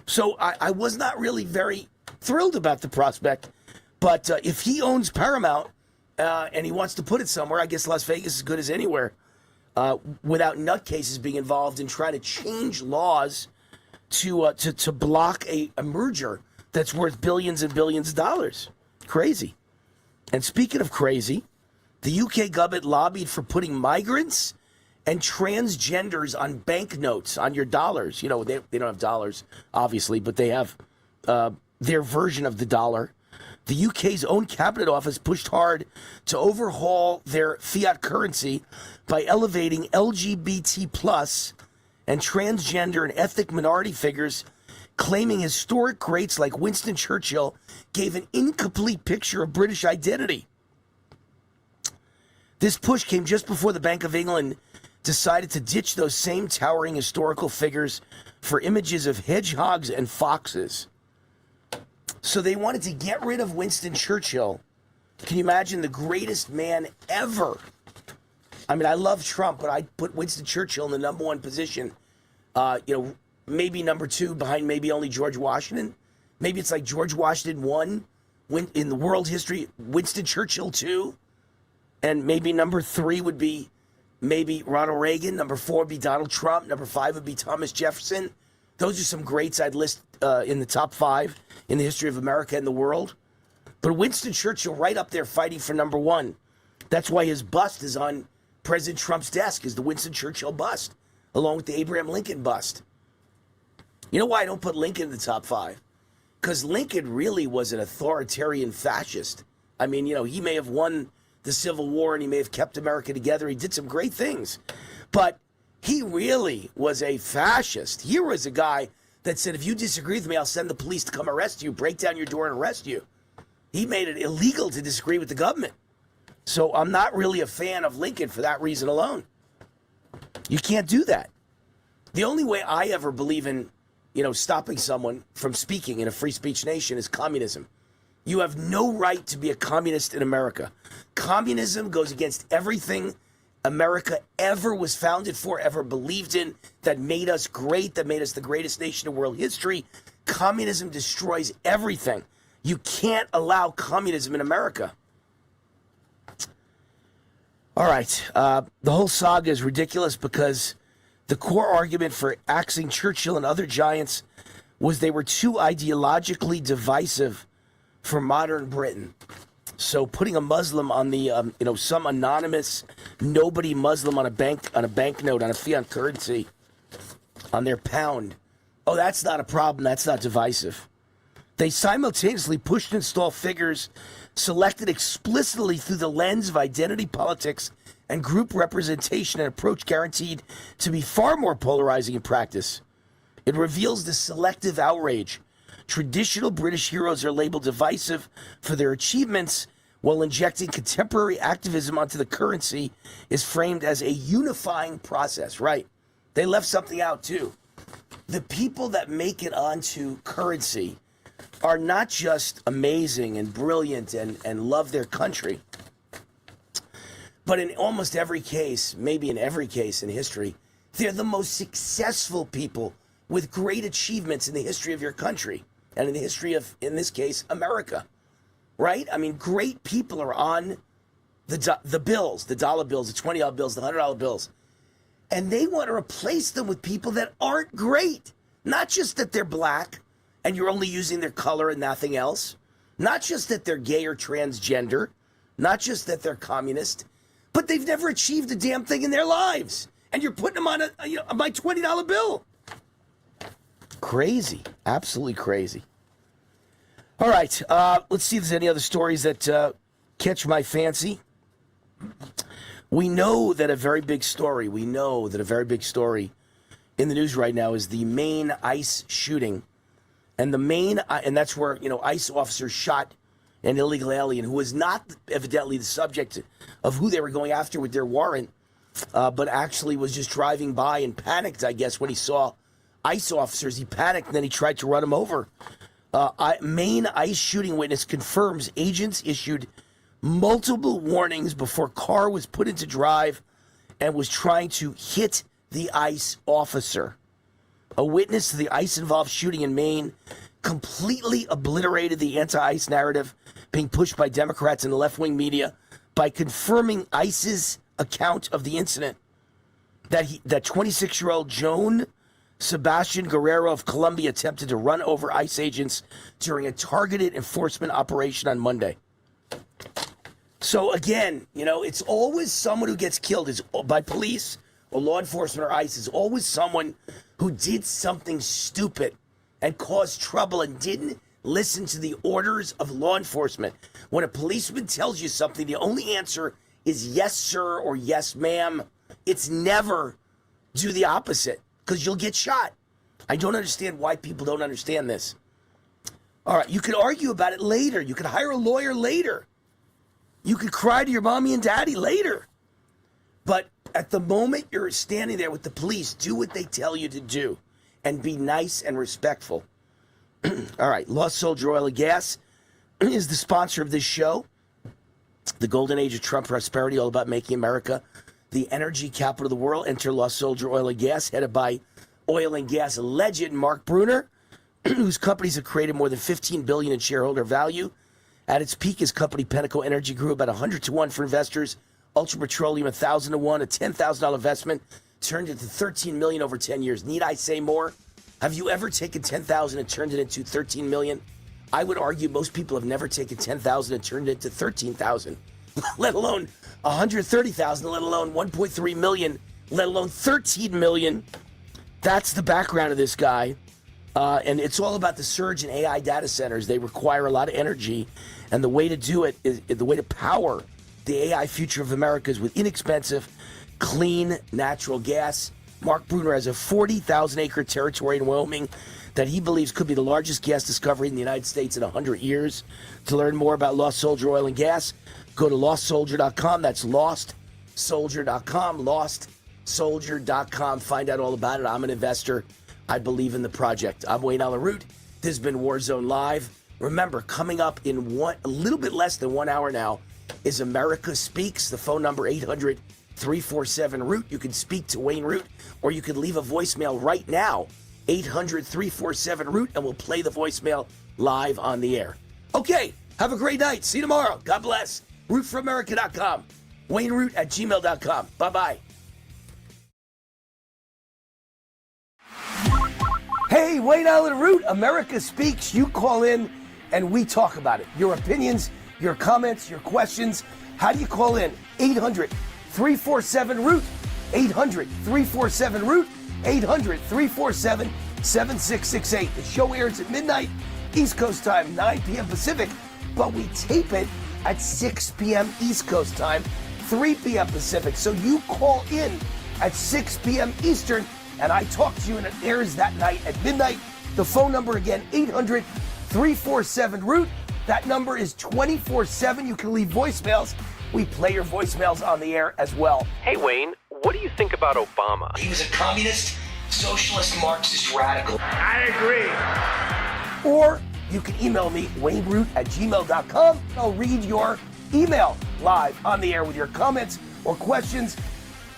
So I was not really very thrilled about the prospect. But if he owns Paramount and he wants to put it somewhere, I guess Las Vegas is as good as anywhere, without nutcases being involved in trying to change laws to block a merger that's worth billions and billions of dollars. Crazy. And speaking of crazy, the UK government lobbied for putting migrants and transgenders on banknotes, on your dollars. They don't have dollars, obviously, but they have their version of the dollar. The UK's own cabinet office pushed hard to overhaul their fiat currency by elevating LGBT plus and transgender and ethnic minority figures, claiming historic greats like Winston Churchill gave an incomplete picture of British identity. This push came just before the Bank of England decided to ditch those same towering historical figures for images of hedgehogs and foxes. So they wanted to get rid of Winston Churchill. Can you imagine, the greatest man ever? I mean, I love Trump, but I'd put Winston Churchill in the number one position. Maybe number two behind maybe only George Washington. Maybe it's like George Washington 1 in the world history, Winston Churchill 2. And maybe number 3 would be maybe Ronald Reagan. Number 4 would be Donald Trump. Number 5 would be Thomas Jefferson. Those are some greats I'd list in the top 5 in the history of America and the world. But Winston Churchill right up there fighting for number 1. That's why his bust is on President Trump's desk, is the Winston Churchill bust, along with the Abraham Lincoln bust. You know why I don't put Lincoln in the top 5? Because Lincoln really was an authoritarian fascist. I mean, he may have won the Civil War and he may have kept America together. He did some great things. But he really was a fascist. Here was a guy that said, if you disagree with me, I'll send the police to come arrest you, break down your door and arrest you. He made it illegal to disagree with the government. So I'm not really a fan of Lincoln for that reason alone. You can't do that. The only way I ever believe in, stopping someone from speaking in a free speech nation is communism. You have no right to be a communist in America. Communism goes against everything America ever was founded for, ever believed in, that made us great, that made us the greatest nation in world history. Communism destroys everything. You can't allow communism in America. All right. The whole saga is ridiculous because the core argument for axing Churchill and other giants was they were too ideologically divisive for modern Britain. So putting a Muslim on the, some anonymous nobody Muslim on a banknote, on a fiat currency, on their pound. Oh, that's not a problem. That's not divisive. They simultaneously pushed and installed figures selected explicitly through the lens of identity politics and group representation, an approach guaranteed to be far more polarizing in practice. It reveals the selective outrage. Traditional British heroes are labeled divisive for their achievements, while injecting contemporary activism onto the currency is framed as a unifying process. Right. They left something out too. The people that make it onto currency are not just amazing and brilliant and love their country, but in almost every case, maybe in every case in history, they're the most successful people with great achievements in the history of your country and in the history of, in this case, America. Right? I mean, great people are on the bills, the dollar bills, the $20 bills, the $100 bills. And they want to replace them with people that aren't great. Not just that they're black and you're only using their color and nothing else. Not just that they're gay or transgender. Not just that they're communist. But they've never achieved a damn thing in their lives. And you're putting them on my $20 bill. Crazy. Absolutely crazy. All right, let's see if there's any other stories that catch my fancy. We know that a very big story in the news right now is the Maine ICE shooting. And and that's where, ICE officers shot an illegal alien who was not evidently the subject of who they were going after with their warrant, but actually was just driving by and panicked, I guess, when he saw ICE officers. He panicked and then he tried to run them over. Maine ICE shooting witness confirms agents issued multiple warnings before car was put into drive and was trying to hit the ICE officer. A witness to the ICE-involved shooting in Maine completely obliterated the anti-ICE narrative being pushed by Democrats and the left-wing media by confirming ICE's account of the incident. That 26-year-old Joan Sebastian Guerrero of Colombia attempted to run over ICE agents during a targeted enforcement operation on Monday. So again, it's always someone who gets killed by police or law enforcement or ICE. Is always someone who did something stupid and caused trouble and didn't listen to the orders of law enforcement. When a policeman tells you something, the only answer is yes, sir, or yes, ma'am. It's never do the opposite, because you'll get shot. I don't understand why people don't understand this. All right, you could argue about it later. You could hire a lawyer later. You could cry to your mommy and daddy later. But at the moment you're standing there with the police, do what they tell you to do and be nice and respectful. All right, Lost Soldier Oil and Gas is the sponsor of this show. The golden age of Trump prosperity, all about making America the energy capital of the world. Enter Lost Soldier Oil and Gas, headed by oil and gas legend Mark Bruner, whose companies have created more than $15 billion in shareholder value. At its peak, his company Pinnacle Energy grew about 100 to 1 for investors. Ultra Petroleum 1,000 to 1, a $10,000 investment turned into $13 million over 10 years. Need I say more? Have you ever taken $10,000 and turned it into $13 million? I would argue most people have never taken $10,000 and turned it into $13,000, let alone $130,000, let alone $1.3 million, let alone $13 million. That's the background of this guy. And it's all about the surge in AI data centers. They require a lot of energy. And the way to do it is the way to power the AI future of America is with inexpensive, clean natural gas. Mark Bruner has a 40,000-acre territory in Wyoming that he believes could be the largest gas discovery in the United States in 100 years. To learn more about Lost Soldier Oil and Gas, go to lostsoldier.com. That's lostsoldier.com, lostsoldier.com. Find out all about it. I'm an investor. I believe in the project. I'm Wayne Allyn Root. This has been Warzone Live. Remember, coming up in a little bit less than 1 hour now is America Speaks. The phone number 800-347-ROOT. You can speak to Wayne Root, or you can leave a voicemail right now, 800-347-ROOT, and we'll play the voicemail live on the air. Okay, have a great night. See you tomorrow. God bless. RootForAmerica.com. WayneRoot@gmail.com. Bye-bye. Hey, Wayne Allyn Root, America Speaks. You call in and we talk about it. Your opinions, your comments, your questions. How do you call in? 800-347-ROOT. 800-347-ROOT. 800-347-7668. The show airs at midnight, East Coast time, 9 p.m. Pacific, but we tape it at 6 p.m. East Coast time, 3 p.m. Pacific. So you call in at 6 p.m. Eastern, and I talk to you, and it airs that night at midnight. The phone number again, 800-347-ROOT. That number is 24/7. You can leave voicemails. We play your voicemails on the air as well. Hey, Wayne, what do you think about Obama? He was a communist, socialist, Marxist radical. I agree. Or you can email me, wayneroot@gmail.com. I'll read your email live on the air with your comments or questions.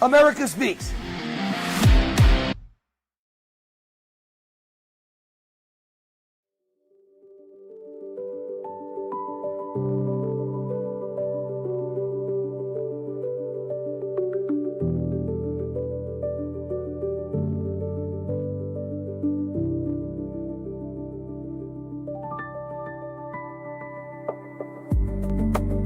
America Speaks.